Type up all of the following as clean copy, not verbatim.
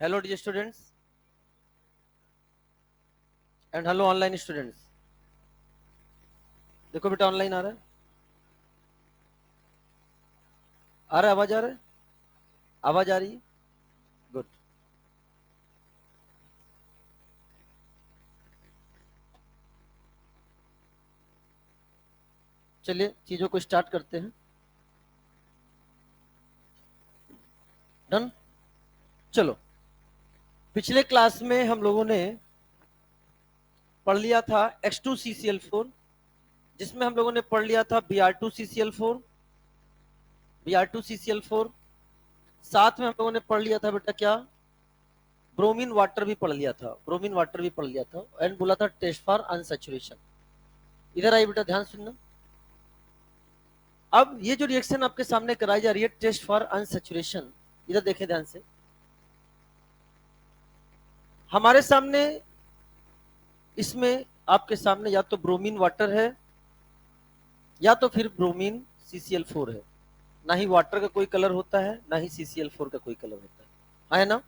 Hello dear students and hello online students. देखो बेटा online आ रहा है, आवाज आ रहा है, आवाज आ रही है, गुड। चलिए चीजों को स्टार्ट करते हैं। डन। चलो, पिछले क्लास में हम लोगों ने पढ़ लिया था H2CCl4, जिसमें हम लोगों ने पढ़ लिया था Br2CCl4, Br2CCl4। साथ में हम लोगों ने पढ़ लिया था बेटा क्या, ब्रोमीन वाटर भी पढ़ लिया था, ब्रोमीन वाटर भी पढ़ लिया था एंड बोला था टेस्ट फॉर अनसैचुरेशन। इधर आइए बेटा, ध्यान सुनना। अब ये जो रिएक्शन आपके सामने कराई जा रही है टेस्ट फॉर अनसैचुरेशन, इधर देखें ध्यान से। हमारे सामने इसमें आपके सामने या तो ब्रोमीन वाटर है या तो फिर ब्रोमीन CCl4 है। ना ही वाटर का कोई कलर होता है, ना ही CCl4 का कोई कलर होता है ना।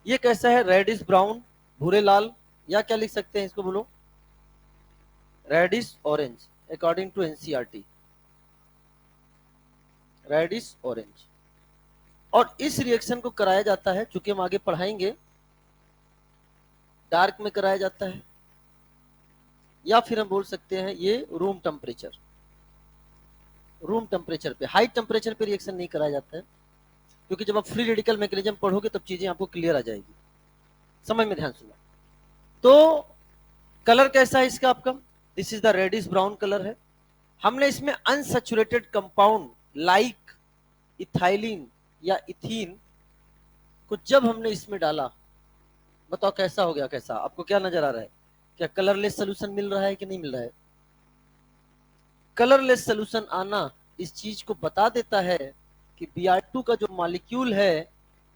ये कैसा है, रेडिश ब्राउन, भूरे लाल, या क्या लिख सकते हैं इसको, बोलो, reddish orange according to NCERT, reddish orange. और इस रिएक्शन को कराया जाता है, चूंकि हम आगे पढ़ाएंगे, डार्क में कराया जाता है, या फिर हम बोल सकते हैं ये रूम टेम्परेचर, रूम टेम्परेचर पे, हाई टेम्परेचर पे रिएक्शन नहीं कराया जाता है, क्योंकि जब आप फ्री रेडिकल मैकेनिज्म पढ़ोगे तब चीजें आपको क्लियर आ जाएगी। समझ में ध्यान सुना। तो कलर कैसा है इसका आपका, this is the reddish brown colour है। हमने इसमें अनसैचुरेटेड कंपाउंड लाइक इथाइलिन या इथीन को जब हमने इसमें डाला, बताओ कैसा हो गया, कैसा आपको क्या नजर आ रहा है, क्या कलरलेस सोल्यूशन मिल रहा है कि नहीं मिल रहा है। कलरलेस सोल्यूशन आना इस चीज को बता देता है कि Br2 का जो मॉलिक्यूल है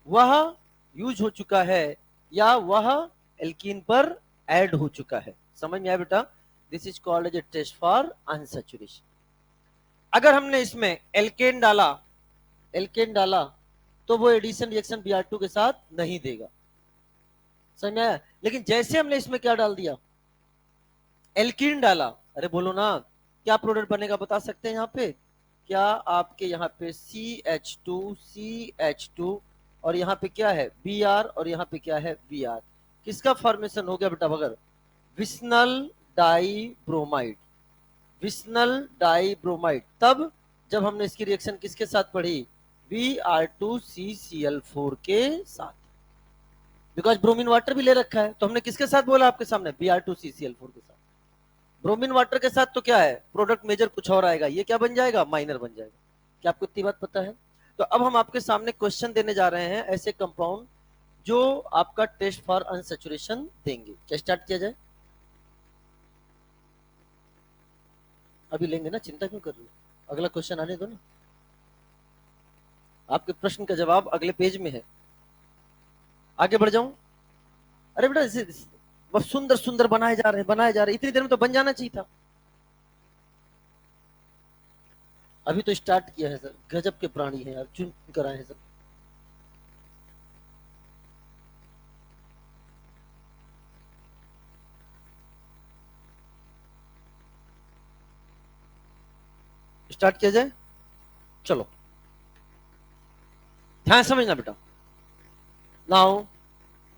वह यूज हो चुका है या वह एल्कीन पर ऐड हो चुका है। समझ में आया बेटा, this is called as a test for unsaturation. अगर हमने इसमें एल्केन डाला, एल्केन डाला तो वो एडिशन रिएक्शन Br2 के साथ नहीं देगा। समझ में आया। लेकिन जैसे हमने इसमें क्या डाल दिया, एल्कीन डाला, अरे बोलो ना, क्या प्रोडक्ट बनेगा बता सकते हैं यहाँ पे, क्या आपके यहाँ पे CH2 और यहाँ पे क्या है Br और यहाँ पे क्या है Br, किसका फॉर्मेशन हो गया बेटा बगर, विस्नल डाइब्रोमाइड, विस्नल डाइब्रोमाइड। तब जब हमने इसकी रिएक्शन किसके साथ पढ़ी, Br2CCl4 के साथ, बिकॉज ब्रोमीन वाटर भी ले रखा है, तो हमने किसके साथ बोला आपके सामने, Br2CCl4 के साथ। ब्रोमीन वाटर के साथ तो क्या है, प्रोडक्ट मेजर कुछ और आएगा, ये क्या बन जाएगा, माइनर बन जाएगा। क्या आपको इतनी बात पता है। तो अब हम आपके सामने क्वेश्चन देने जा रहे हैं ऐसे कंपाउंड जो आपका टेस्ट फॉर अनसैचुरेशन देंगे। क्या स्टार्ट किया जाए, अभी लेंगे ना, चिंता क्यों कर रहे हो, अगला क्वेश्चन आने दो ना, आपके प्रश्न का जवाब अगले पेज में है। आगे बढ़ जाऊं, अरे बेटा बस सुंदर सुंदर बनाए जा रहे हैं, बनाए जा रहे हैं, इतनी देर में तो बन जाना चाहिए था। अभी तो स्टार्ट किया है सर, गजब के प्राणी हैं यार, चुन कर आए हैं सर। स्टार्ट किया जाए, चलो ध्यान समझना बेटा। नाउ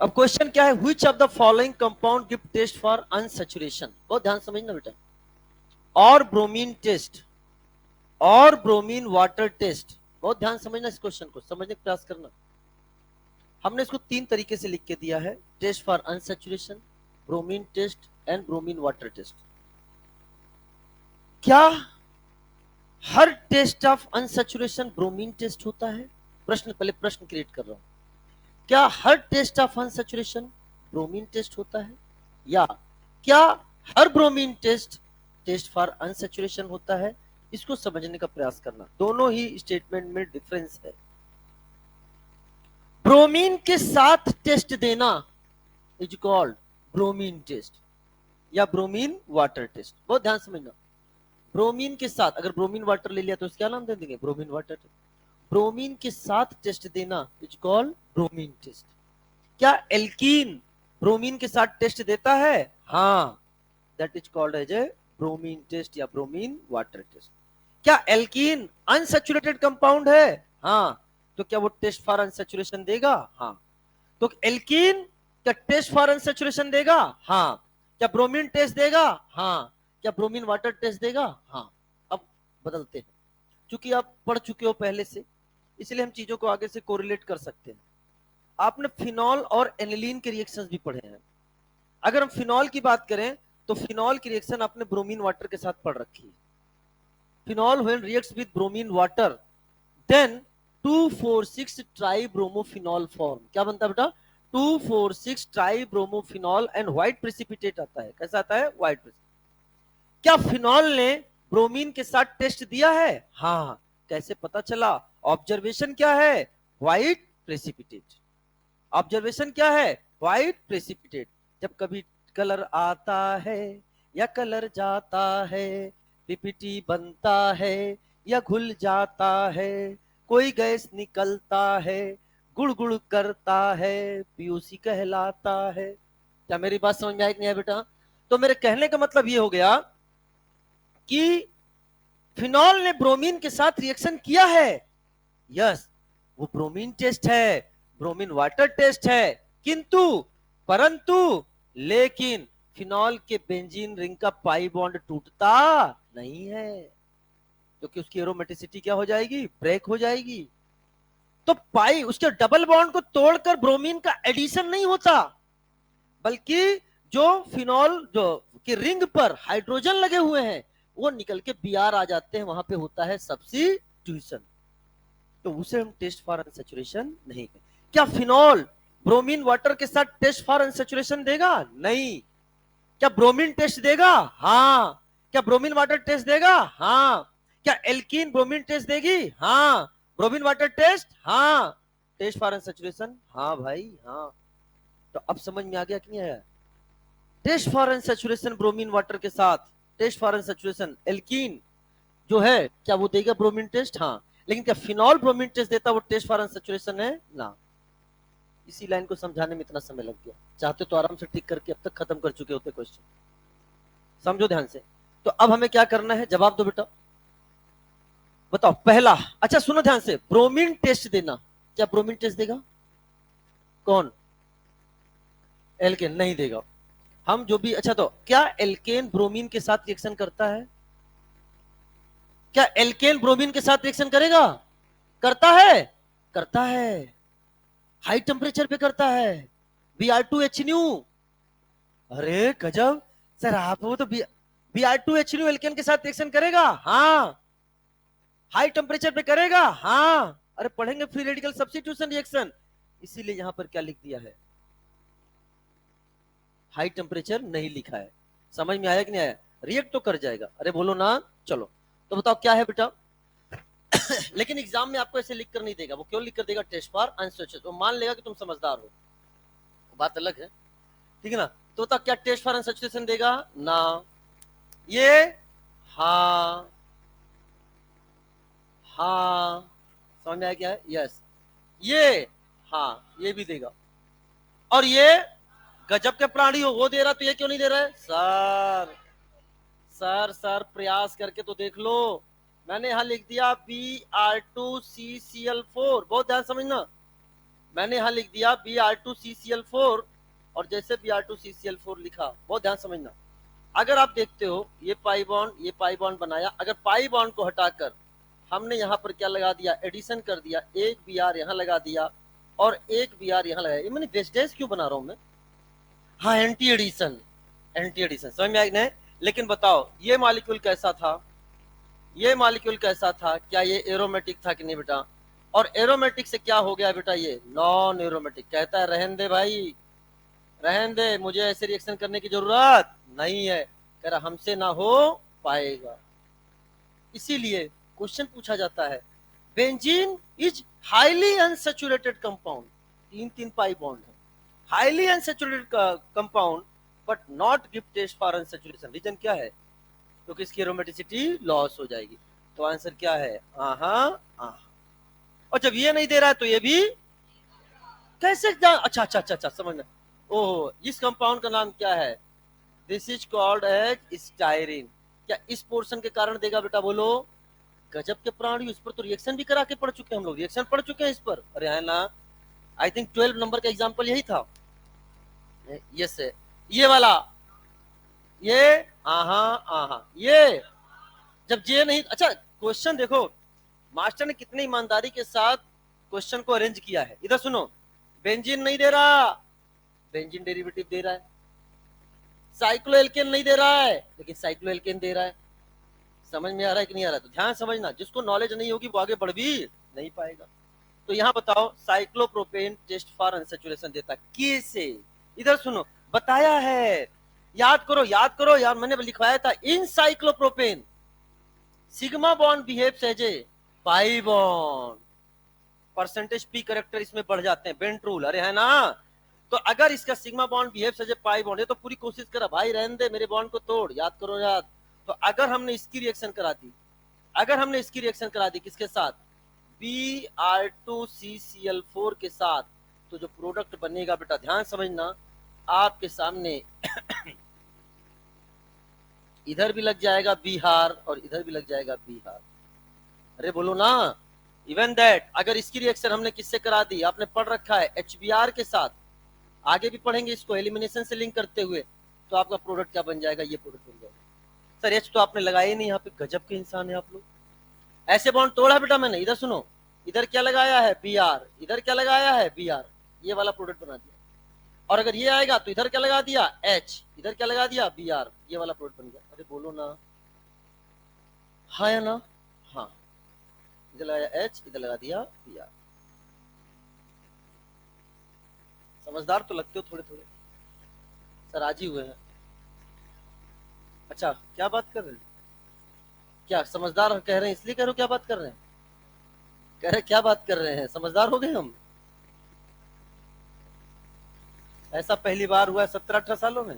अब क्वेश्चन क्या है, which of the following compound give test for unsaturation, बहुत ध्यान समझना बेटा। और ब्रोमीन टेस्ट और ब्रोमीन वाटर टेस्ट, बहुत ध्यान समझना, इस क्वेश्चन को समझने का प्रयास करना। हमने इसको तीन तरीके से लिख के दिया है, test for unsaturation, bromine test and bromine water test. क्या हर test of unsaturation bromine test होता है, प्रश्न, पहले प्रश्न क्रिएट कर रहा हूं, क्या हर test of unsaturation bromine test होता है, या क्या हर bromine test test for unsaturation होता है। इसको समझने का प्रयास करना, दोनों ही स्टेटमेंट में डिफरेंस है। ब्रोमीन के साथ टेस्ट देना इज कॉल्ड ब्रोमीन टेस्ट या ब्रोमीन वाटर टेस्ट, बहुत ध्यान समझना। ब्रोमीन के साथ, अगर ब्रोमीन वाटर ले लिया तो क्या नाम दे देंगे, ब्रोमीन वाटर। ब्रोमीन के साथ टेस्ट देना इज कॉल्ड ब्रोमीन टेस्ट। क्या एल्कीन ब्रोमीन के साथ टेस्ट देता है? हाँ, that is called as a bromine test या ब्रोमीन वाटर टेस्ट। क्या एल्कीन अनसैचुरेटेड कंपाउंड है? हाँ, तो क्या वो टेस्ट फॉर अनसैचुरेशन देगा? हाँ, तो एल्कीन क्या टेस्ट फॉर अनसैचुरेशन देगा? हाँ। क्या ब्रोमीन टेस्ट देगा? हाँ। क्या ब्रोमीन वाटर टेस्ट देगा? हाँ। अब बदलते हैं, क्योंकि आप पढ़ चुके हो पहले से, इसलिए हम चीजों को आगे से कोरिलेट कर सकते हैं। आपने फिनॉल और एनिलीन के रिएक्शंस भी पढ़े हैं। अगर हम फिनॉल की बात करें तो फिनॉल की रिएक्शन आपने ब्रोमीन वाटर के साथ पढ़ रखी है। Phenol when reacts with bromine water then 2,4,6 tribromophenol form. क्या बनता है बेटा? 2,4,6 ट्राइब्रोमोफिनॉल एंड व्हाइट प्रेसिपिटेट आता है। कैसा आता है? White precipitate. क्या फिनॉल ने ब्रोमीन के साथ टेस्ट दिया है? हाँ। कैसे पता चला? ऑब्जर्वेशन क्या है? White precipitate. ऑब्जर्वेशन क्या है? White precipitate. जब कभी कलर आता है या कलर जाता है, पीपीटी बनता है या घुल जाता है, कोई गैस निकलता है, गुड़ गुड़ करता है, पीयूसी कहलाता है। क्या मेरी बात समझ में आई कि नहीं है बेटा? तो मेरे कहने का मतलब ये हो गया कि फिनॉल ने ब्रोमीन के साथ रिएक्शन किया है। यस, वो ब्रोमीन टेस्ट है, ब्रोमीन वाटर टेस्ट है, किंतु परंतु लेकिन फिनॉल के बेंजीन रिंग का पाई बॉन्ड टूटता नहीं है, क्योंकि उसकी एरोमेटिसिटी क्या हो जाएगी? ब्रेक हो जाएगी। तो पाई उसके डबल बॉन्ड को तोड़कर ब्रोमीन का एडिशन नहीं होता, बल्कि जो फिनॉल जो की रिंग पर हाइड्रोजन लगे हुए हैं वो निकल के बीआर आ जाते हैं, वहां पे होता है सब्स्टिट्यूशन। तो उसे हम टेस्ट फॉर अनसैचुरेशन नहीं करें। क्या फिनॉल ब्रोमीन वाटर के साथ टेस्ट फॉर अनसैचुरेशन देगा? नहीं। क्या ब्रोमीन टेस्ट देगा? हाँ। क्या ब्रोमीन वाटर टेस्ट देगा? हाँ। क्या एल्कीन ब्रोमीन टेस्ट देगी? हाँ। Bromine water test? हाँ। Test for unsaturation? हाँ भाई, हाँ। तो अब समझ में आ गया कि नहीं आया? Test for unsaturation bromine water के साथ, टेस्ट फॉर अनसैचुरेशन एल्कीन जो है क्या वो देगा ब्रोमीन टेस्ट? हाँ। लेकिन क्या फिनॉल ब्रोमीन टेस्ट देता? वो टेस्ट फॉर अनसैचुरेशन है ना। इसी लाइन को समझाने में इतना समय लग गया। चाहते तो आराम से टिक करके अब तक खत्म कर चुके होते क्वेश्चन। समझो ध्यान से। तो अब हमें क्या करना है? जवाब दो बेटा, बताओ। पहला, अच्छा सुनो ध्यान से, ब्रोमीन टेस्ट देना। क्या ब्रोमीन टेस्ट देगा? कौन? एल्केन नहीं देगा। हम जो भी, अच्छा तो क्या एल्केन ब्रोमीन के साथ रिएक्शन करता है? क्या एल्केन ब्रोमीन के साथ रिएक्शन करेगा? करता है, करता है। हाई टेम्परेचर पे करता है। Br2HNU। अरे गजब सर, आप वो तो Br2HNU एल्केन के साथ रिएक्शन करेगा? हाँ। हाई टेम्परेचर पे करेगा? हाँ। अरे पढ़ेंगे फ्री रेडिकल सब्स्टिट्यूशन रिएक्शन, इसीलिए यहां पर क्या लिख दिया है? हाई टेम्परेचर नहीं लिखा है। समझ में आया कि नहीं आया? रिएक्ट तो कर जाएगा। अरे बोलो ना। चलो, तो बताओ क्या है बेटा? लेकिन एग्जाम में आपको ऐसे लिख कर नहीं देगा। वो क्यों लिख कर देगा? Test for unsaturation. वो मान लेगा कि तुम समझदार हो, बात अलग है, ठीक है ना। तो तक क्या टेस्ट फॉर अनसैचुरेशन देगा ना? ये हाँ, हाँ, समझ में आया क्या है? यस, ये हाँ, ये भी देगा। और ये गजब के प्राणी हो, वो दे रहा तो ये क्यों नहीं दे रहा है? सर सर सर प्रयास करके तो देख लो। मैंने यहां लिख दिया Br2CCl4, बहुत ध्यान समझना। मैंने यहां लिख दिया Br2CCl4, और जैसे Br2CCl4 लिखा, बहुत ध्यान समझना। अगर आप देखते हो ये पाई बॉन्ड, ये पाई बॉन्ड बनाया, अगर पाई बॉन्ड को हटाकर हमने यहां पर क्या लगा दिया? एडिशन कर दिया। एक Br यहां लगा दिया और एक Br यहां लगाया। ये मैंने वेस्टेज क्यों बना रहा हूं मैं? हाँ, एंटी एडिशन, एंटी एडिशन, समझ में आई नहीं? लेकिन बताओ ये मॉलिक्यूल कैसा था? ये मॉलिक्यूल कैसा था? क्या ये एरोमेटिक था कि नहीं बेटा? और एरोमेटिक से क्या हो गया बेटा? ये नॉन एरोमेटिक। कहता है रहन दे भाई, रहन दे, मुझे ऐसे रिएक्शन करने की जरूरत नहीं है। कह रहा हमसे ना हो पाएगा। इसीलिए क्वेश्चन पूछा जाता है, benzene is highly unsaturated compound. तीन तीन पाई बॉन्ड है, highly unsaturated compound, but not give test for unsaturation. Reason क्या है? क्योंकि इसकी एरोमेटिसिटी लॉस हो जाएगी। तो आंसर क्या है? आहा, आहा। और जब ये नहीं दे रहा है तो ये भी, कैसे जान, अच्छा अच्छा अच्छा अच्छा समझना। ओह, इस कंपाउंड का नाम क्या है? This is called as styrene. क्या इस पोर्शन के कारण देगा बेटा? बोलो। गजब के प्राणी, उस पर तो रिएक्शन भी करा के पढ़ चुके हैं हम लोग, रिएक्शन पढ़ चुके हैं इस पर। अरे है ना, आई थिंक 12 नंबर का एग्जाम्पल यही था। यस है ये वाला, ये आहा आहा, ये जब जे नहीं, अच्छा क्वेश्चन देखो मास्टर ने कितनी ईमानदारी के साथ क्वेश्चन को अरेंज किया है। इधर सुनो, बेंजीन नहीं दे रहा, बेंजीन डेरिवेटिव दे रहा है। साइक्लोएल्केन नहीं दे रहा है, लेकिन साइक्लोएल्केन दे रहा है। समझ में आ रहा है कि नहीं आ रहा है? तो ध्यान समझना, जिसको नॉलेज नहीं होगी वो आगे बढ़ भी नहीं पाएगा। तो यहाँ बताओ, साइक्लोप्रोपेन टेस्ट फॉर अनसेचुरेशन देता कैसे? इधर सुनो, बताया है, याद करो याद करो यार, मैंने लिखवाया था। In cyclopropane sigma bond behaves as a pi bond, percentage p character इसमें बढ़ जाते हैं, बेंट रूल, अरे है ना। तो अगर इसका sigma bond behaves as a pi bond है तो पूरी कोशिश करा भाई रहने दे, मेरे बॉन्ड को तोड़, याद करो याद। तो अगर हमने इसकी रिएक्शन करा दी, अगर हमने इसकी रिएक्शन करा दी किसके साथ? Br2CCl4 के साथ, तो जो प्रोडक्ट बनेगा बेटा ध्यान समझना, आपके सामने इधर भी लग जाएगा बिहार और इधर भी लग जाएगा बिहार। अरे बोलो ना। इवन दैट अगर इसकी रिएक्शन हमने किससे करा दी, आपने पढ़ रखा है HBr के साथ, आगे भी पढ़ेंगे इसको एलिमिनेशन से लिंक करते हुए, तो आपका प्रोडक्ट क्या बन जाएगा? ये प्रोडक्ट बन जाएगा। सर एच तो आपने लगाया ही नहीं, यहाँ पे गजब के इंसान है आप लोग। ऐसे बॉन्ड तोड़ा बेटा मैंने, इधर सुनो, इधर क्या लगाया है? Br, इधर क्या लगाया है? Br, ये वाला प्रोडक्ट बना दिया। और अगर ये आएगा तो इधर क्या लगा दिया? H, इधर क्या लगा दिया? Br, ये वाला प्रोडक्ट बन गया। अरे बोलो ना, हाँ या ना? हाँ, इधर लगाया H, इधर लगा दिया Br। समझदार तो लगते हो थोड़े थोड़े, सर आज ही हुए हैं। अच्छा क्या बात कर रहे हैं? क्या समझदार कह रहे हैं इसलिए कह रहे हो? क्या बात कर रहे हैं? कह रहे क्या बात कर रहे हैं? समझदार हो गए हम? ऐसा पहली बार हुआ है 17-18 सालों में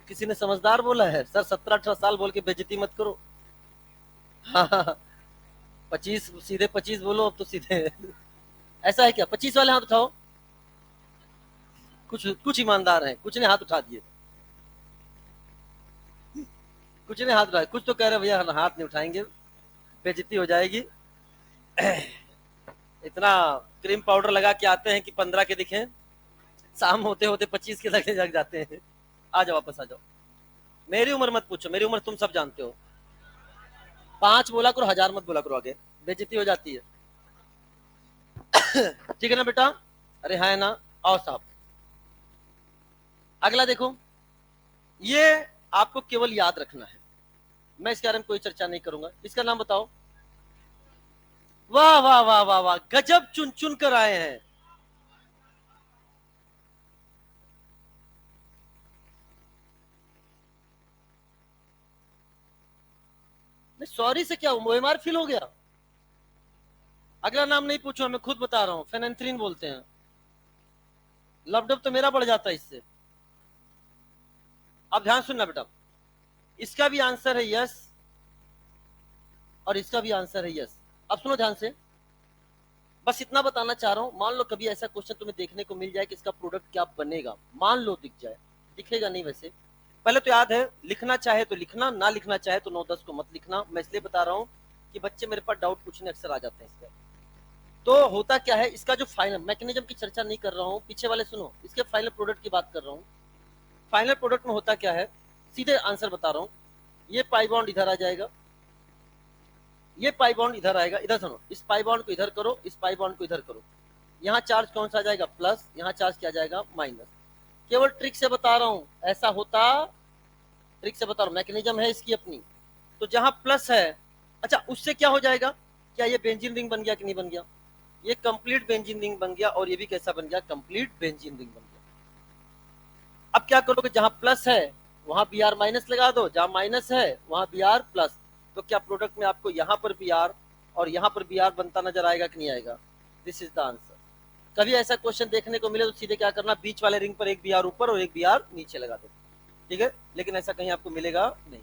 किसी ने समझदार बोला है? सर 17-18 साल बोल के बेइज्जती मत करो। हाँ हाँ हाँ, 25 सीधे 25 बोलो अब तो सीधे। ऐसा है क्या? 25 वाले हाथ उठाओ। कुछ कुछ ईमानदार हैं, कुछ ने हाथ उठा दिए, कुछ ने हाथ उठाए, कुछ तो कह रहे भैया हाथ नहीं उठाएंगे, बेइज्जती हो जाएगी। इतना क्रीम पाउडर लगा के आते हैं कि 15 के दिखे, शाम होते होते 25 के लगे लग जाते हैं। आ जाओ वापस आ जाओ, मेरी उम्र मत पूछो, मेरी उम्र तुम सब जानते हो। 5 बोला करो, 1000 मत बोला करो, आगे बेइज्जती हो जाती है। ठीक है ना बेटा? अरे हाँ ना, आओ साहब अगला देखो, ये आपको केवल याद रखना है, मैं इसके बारे में कोई चर्चा नहीं करूंगा। इसका नाम बताओ। वाह वाह वाह वाह वाह, गजब, चुन चुन कर आए हैं। सॉरी से क्या ओएमआर फील हो गया? अगला नाम नहीं पूछो, मैं खुद बता रहा हूं, फेनेंथ्रीन बोलते हैं। लबडब तो मेरा बढ़ जाता है इससे। अब ध्यान सुनना बेटा, इसका भी आंसर है यस और इसका भी आंसर है यस। अब सुनो ध्यान से, बस इतना बताना चाह रहा हूं, मान लो कभी ऐसा क्वेश्चन तुम्हें देखने को मिल जाए कि इसका प्रोडक्ट क्या बनेगा, मान लो दिख जाए, दिखेगा नहीं वैसे। पहले तो याद है, लिखना चाहे तो लिखना, ना लिखना चाहे तो 9-10 को मत लिखना। मैं इसलिए बता रहा हूं कि बच्चे मेरे पास डाउट पूछने अक्सर आ जाते हैं इसका। तो होता क्या है, इसका जो फाइनल मैकेनिज्म की चर्चा नहीं कर रहा हूं, पीछे वाले सुनो, इसके फाइनल प्रोडक्ट की बात कर रहा हूं। फाइनल प्रोडक्ट में होता क्या है, सीधे आंसर बता रहा हूं। ये पाई बॉन्ड इधर आ जाएगा, ये पाई बॉन्ड इधर आएगा, इधर सुनो, इस पाई बॉन्ड को इधर करो, इस पाई बॉन्ड को इधर करो, यहाँ चार्ज कौन सा आ जाएगा? प्लस, यहाँ चार्ज क्या जाएगा? माइनस। केवल ट्रिक से बता रहा हूं, ऐसा होता, ट्रिक से बता रहा हूं, मैकेनिज्म है इसकी अपनी। तो जहां प्लस है, अच्छा उससे क्या हो जाएगा? क्या ये बेंजीन रिंग बन गया कि नहीं बन गया? ये कंप्लीट बेंजीन रिंग बन गया, और ये भी कैसा बन गया? कंप्लीट बेंजीन रिंग बन गया। अब क्या करोगे, जहां प्लस है वहां बी आर माइनस लगा दो, जहां माइनस है वहां बी आर प्लस। तो क्या प्रोडक्ट में आपको यहाँ पर बी आर और यहाँ पर बी आर बनता नजर आएगा कि नहीं आएगा? This is the answer. कभी ऐसा क्वेश्चन देखने को मिले तो सीधे क्या करना, बीच वाले रिंग पर एक बी आर ऊपर और एक बी आर नीचे लगा दो, ठीक है? लेकिन ऐसा कहीं आपको मिलेगा नहीं।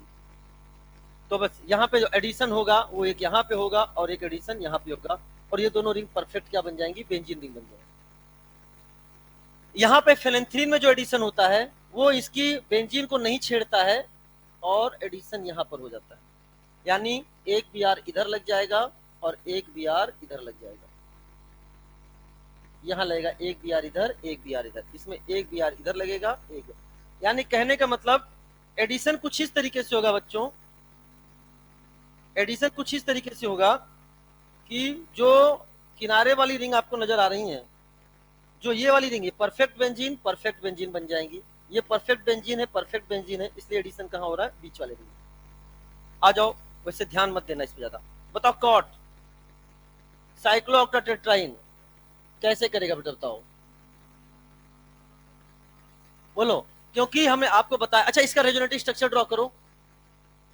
तो बस यहाँ पे जो एडिशन होगा वो एक यहाँ पे होगा और एक एडिशन यहाँ पे होगा, और ये दोनों रिंग परफेक्ट क्या बन जाएंगी? बेंजीन रिंग बन जाएंगी। यहाँ पे फेनेंथ्रीन में जो एडिशन होता है वो इसकी बेंजीन को नहीं छेड़ता है और एडिशन यहाँ पर हो जाता है, यानी एक बीआर इधर लग जाएगा और एक बीआर इधर लग जाएगा, यहाँ लगेगा एक बीआर इधर एक बीआर इधर, इसमें एक बीआर इधर लगेगा एक, यानी कहने का मतलब एडिशन कुछ इस तरीके से होगा बच्चों, एडिशन कुछ इस तरीके से होगा कि जो किनारे वाली रिंग आपको नजर आ रही है, जो ये वाली रिंग है परफेक्ट बेंजीन बन जाएंगी, ये परफेक्ट बेंजीन है, इसलिए एडिशन कहाँ हो रहा है, बीच वाले रिंग। आ जाओ, वैसे ध्यान मत देना इस पे ज्यादा। बताओ कॉट साइक्लोऑक्टाटेट्राइन कैसे करेगा बेटा, बताओ बोलो, क्योंकि हमने आपको बताया। अच्छा, इसका रेजोनेटिव स्ट्रक्चर ड्रॉ करो,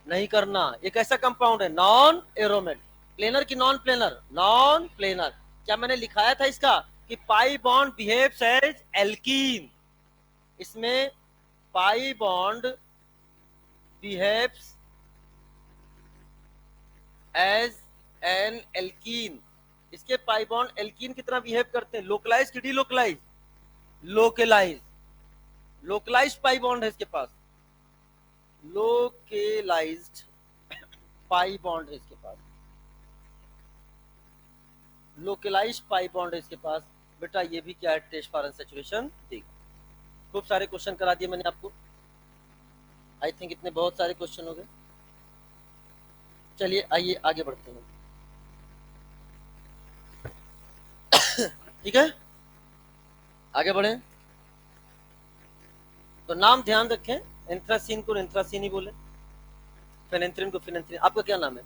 नहीं करना, एक ऐसा कंपाउंड है नॉन एरोमेट, प्लेनर की नॉन प्लेनर, नॉन प्लेनर, क्या मैंने लिखाया था इसका कि pi bond behaves as alkene, इसमें pi bond behaves as an alkene, इसके पाई बॉन्ड एल्कीन की तरह बिहेव करते हैं, लोकलाइज की delocalize, localize, localized pi bond है इसके पास, लोकलाइज्ड पाई बॉन्ड है इसके पास, लोकलाइज्ड पाई बॉन्ड है इसके पास। बेटा ये भी क्या है, टेस्ट फॉर अनसैचुरेशन। देख, खूब सारे क्वेश्चन करा दिए मैंने आपको, आई थिंक इतने बहुत सारे क्वेश्चन हो गए। चलिए आइए आगे बढ़ते हैं, ठीक है, आगे बढ़े। तो नाम ध्यान रखें, एंथ्रासीन को एंथ्रासीन ही बोले, फेनेंथ्रीन को फेनेंथ्रीन। आपका क्या नाम है?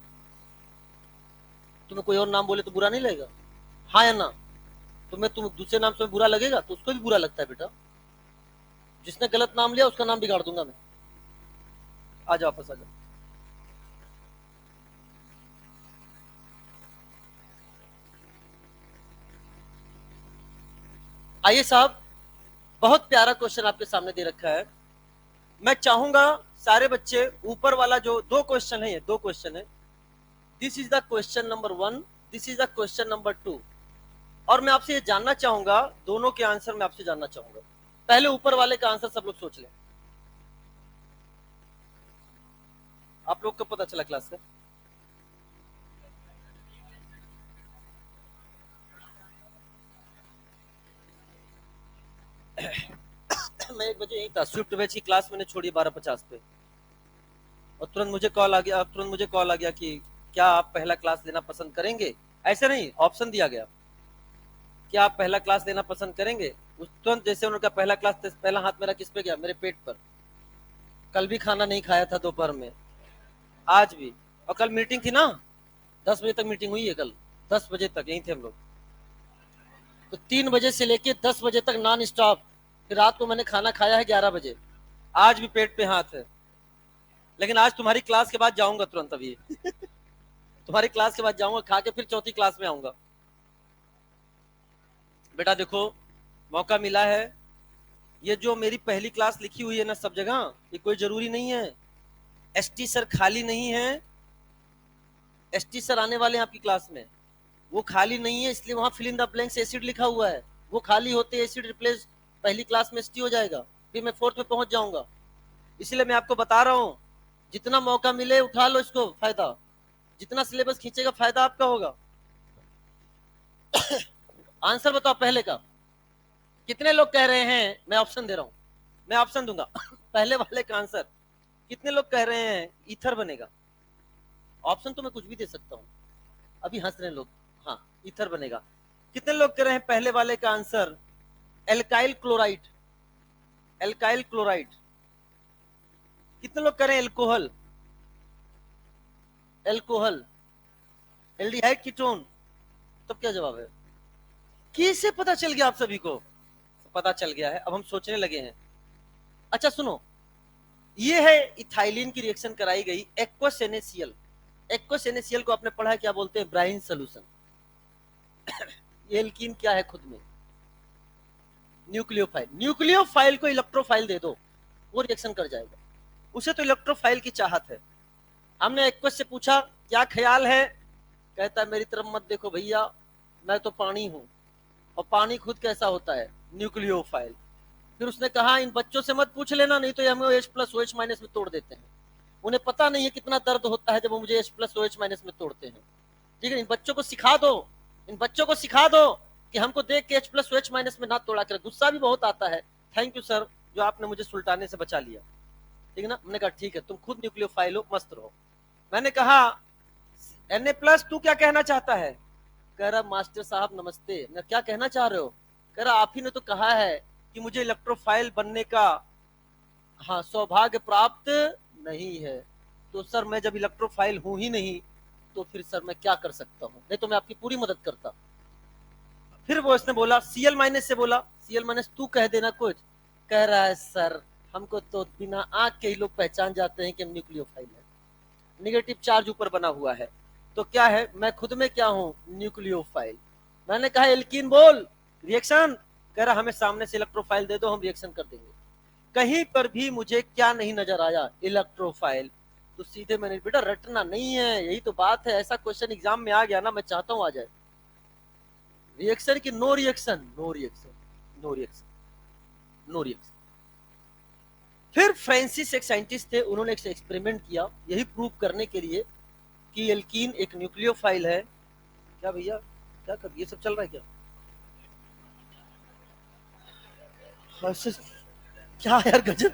तुम्हें कोई और नाम बोले तो बुरा नहीं लगेगा, हाँ या ना? तुम्हें तुम दूसरे नाम से बुरा लगेगा तो उसको भी बुरा लगता है बेटा, जिसने गलत नाम लिया उसका नाम बिगाड़ दूंगा मैं। आ जाओ वापस आ जाओ। आइए साहब, बहुत प्यारा क्वेश्चन आपके सामने दे रखा है। मैं चाहूंगा सारे बच्चे ऊपर वाला जो दो क्वेश्चन है, ये दो क्वेश्चन है, this is the question number 1, this is the question number 2, और मैं आपसे ये जानना चाहूंगा, दोनों के आंसर मैं आपसे जानना चाहूंगा। पहले ऊपर वाले का आंसर सब लोग सोच लें। आप लोग को पता चला क्लास का? मैं 1 बजे यही था, स्विफ्ट बैच की क्लास मैंने छोड़ी 12:50 पे, और तुरंत मुझे कॉल आ गया कि क्या आप पहला क्लास लेना पसंद करेंगे, ऐसे नहीं, ऑप्शन दिया गया, क्या आप पहला क्लास लेना पसंद करेंगे। उस तुरंत जैसे उन्होंने कहा पहला क्लास, पहला हाथ मेरा किस पे गया, मेरे पेट पर। कल भी खाना नहीं खाया था दोपहर में, आज भी, और कल मीटिंग थी ना, 10 बजे तक मीटिंग हुई है कल, 10 बजे तक यहीं थे हम लोग, तो 3 बजे से लेके 10 बजे तक नॉन स्टॉप, फिर रात को मैंने खाना खाया है 11 बजे, आज भी पेट पे हाथ है, लेकिन आज तुम्हारी क्लास के बाद जाऊंगा तुरंत अभी तुम्हारी क्लास के बाद जाऊंगा, खा के फिर चौथी क्लास में आऊंगा। बेटा देखो, मौका मिला है, ये जो मेरी पहली क्लास लिखी हुई है ना सब जगह, ये कोई जरूरी नहीं है, एसटी सर खाली नहीं है, एसटी सर आने वाले हैं आपकी क्लास में, वो खाली नहीं है, इसलिए वहां fill in the blanks acid लिखा हुआ है, वो खाली होते एसिड रिप्लेस पहली क्लास में एसटी हो जाएगा, फिर मैं 4th में पहुंच जाऊंगा, इसलिए मैं आपको बता रहा हूं, जितना मौका मिले उठा लो इसको, फायदा, जितना सिलेबस खींचेगा फायदा आपका होगा। आंसर बताओ पहले का, कितने लोग कह रहे हैं, मैं ऑप्शन दे रहा हूं, मैं ऑप्शन दूंगा पहले वाले का आंसर, कितने लोग कह रहे हैं ईथर बनेगा, ऑप्शन तो मैं कुछ भी दे सकता हूं, अभी हंस रहे हैं लोग, हाँ ईथर बनेगा। कितने लोग कह रहे हैं पहले वाले का answer alkyl chloride, alkyl chloride, कितने लोग कह रहे हैं एल्कोहल, एल्कोहल, एल्डिहाइड कीटोन, तब क्या जवाब है? कैसे पता चल गया आप सभी को? पता चल गया है, अब हम सोचने लगे हैं। अच्छा सुनो, ये है इथाइलिन की रिएक्शन कराई गई एक्वासेनेसियल, एक्वासेनेसियल को आपने पढ़ा है, क्या बोलते हैं, ब्राइन सोल्यूशन। ये एल्कीन क्या है खुद में, न्यूक्लियोफाइल, न्यूक्लियोफाइल को इलेक्ट्रोफाइल दे दो, वो रिएक्शन कर जाएगा, उसे तो इलेक्ट्रोफाइल की चाहत है। हमने एक्वस से पूछा क्या ख्याल है, कहता है मेरी तरफ मत देखो भैया, मैं तो पानी हूं, और पानी खुद कैसा होता है, न्यूक्लियोफाइल, फिर उसने कहा इन बच्चों से मत पूछ लेना, नहीं तो ये हमें H प्लस OH माइनस में तोड़ देते हैं। उन्हें पता नहीं है कितना दर्द होता है जब वो मुझे H प्लस OH माइनस में तोड़ते हैं। ठीक है, इन बच्चों को सिखा दो, इन बच्चों को सिखा दो कि हमको देख के H प्लस OH माइनस में ना तोड़ा कर। गुस्सा भी बहुत आता है। थैंक यू सर, जो आपने मुझे सुलटाने से बचा लिया। ठीक है ना, मैंने कहा ठीक है, तुम खुद न्यूक्लियोफाइल हो, मस्त रहो। मैंने कहा Na प्लस तू क्या कहना चाहता है? कह रहा मास्टर साहब नमस्ते। मैं क्या कहना चाह रहे हो? कह रहा आप ही ने तो कहा है कि मुझे इलेक्ट्रोफाइल बनने का हाँ सौभाग्य प्राप्त नहीं है। तो सर मैं जब इलेक्ट्रोफाइल हूं ही नहीं तो फिर सर मैं क्या कर सकता हूँ? नहीं तो मैं आपकी पूरी मदद करता। फिर वो इसने बोला Cl माइनस से बोला, Cl माइनस तू कह देना कुछ। कह रहा है सर हमको तो बिना आंख के ही लोग पहचान जाते हैं कि हम न्यूक्लियोफाइल है, निगेटिव चार्ज ऊपर बना हुआ है। तो क्या है, मैं खुद में क्या हूं? न्यूक्लियोफाइल। मैंने कहा एल्कीन बोल रिएक्शन। कह रहा हमें सामने से इलेक्ट्रोफाइल दे दो, हम रिएक्शन कर देंगे। कहीं पर भी मुझे क्या नहीं नजर आया? इलेक्ट्रोफाइल। तो सीधे मैंने बेटा रटना नहीं है, यही तो बात है। ऐसा क्वेश्चन एग्जाम में आ गया ना, मैं चाहता हूं आ जाए। रिएक्शन की no reaction, no reaction, no reaction, no reaction. फिर फ्रांसिस एक साइंटिस्ट थे, उन्होंने एक एक्सपेरिमेंट किया यही प्रूव करने के लिए कि एल्कीन एक न्यूक्लियोफाइल है। क्या भैया, क्या कर ये सब चल रहा है क्या? क्या यार गजब।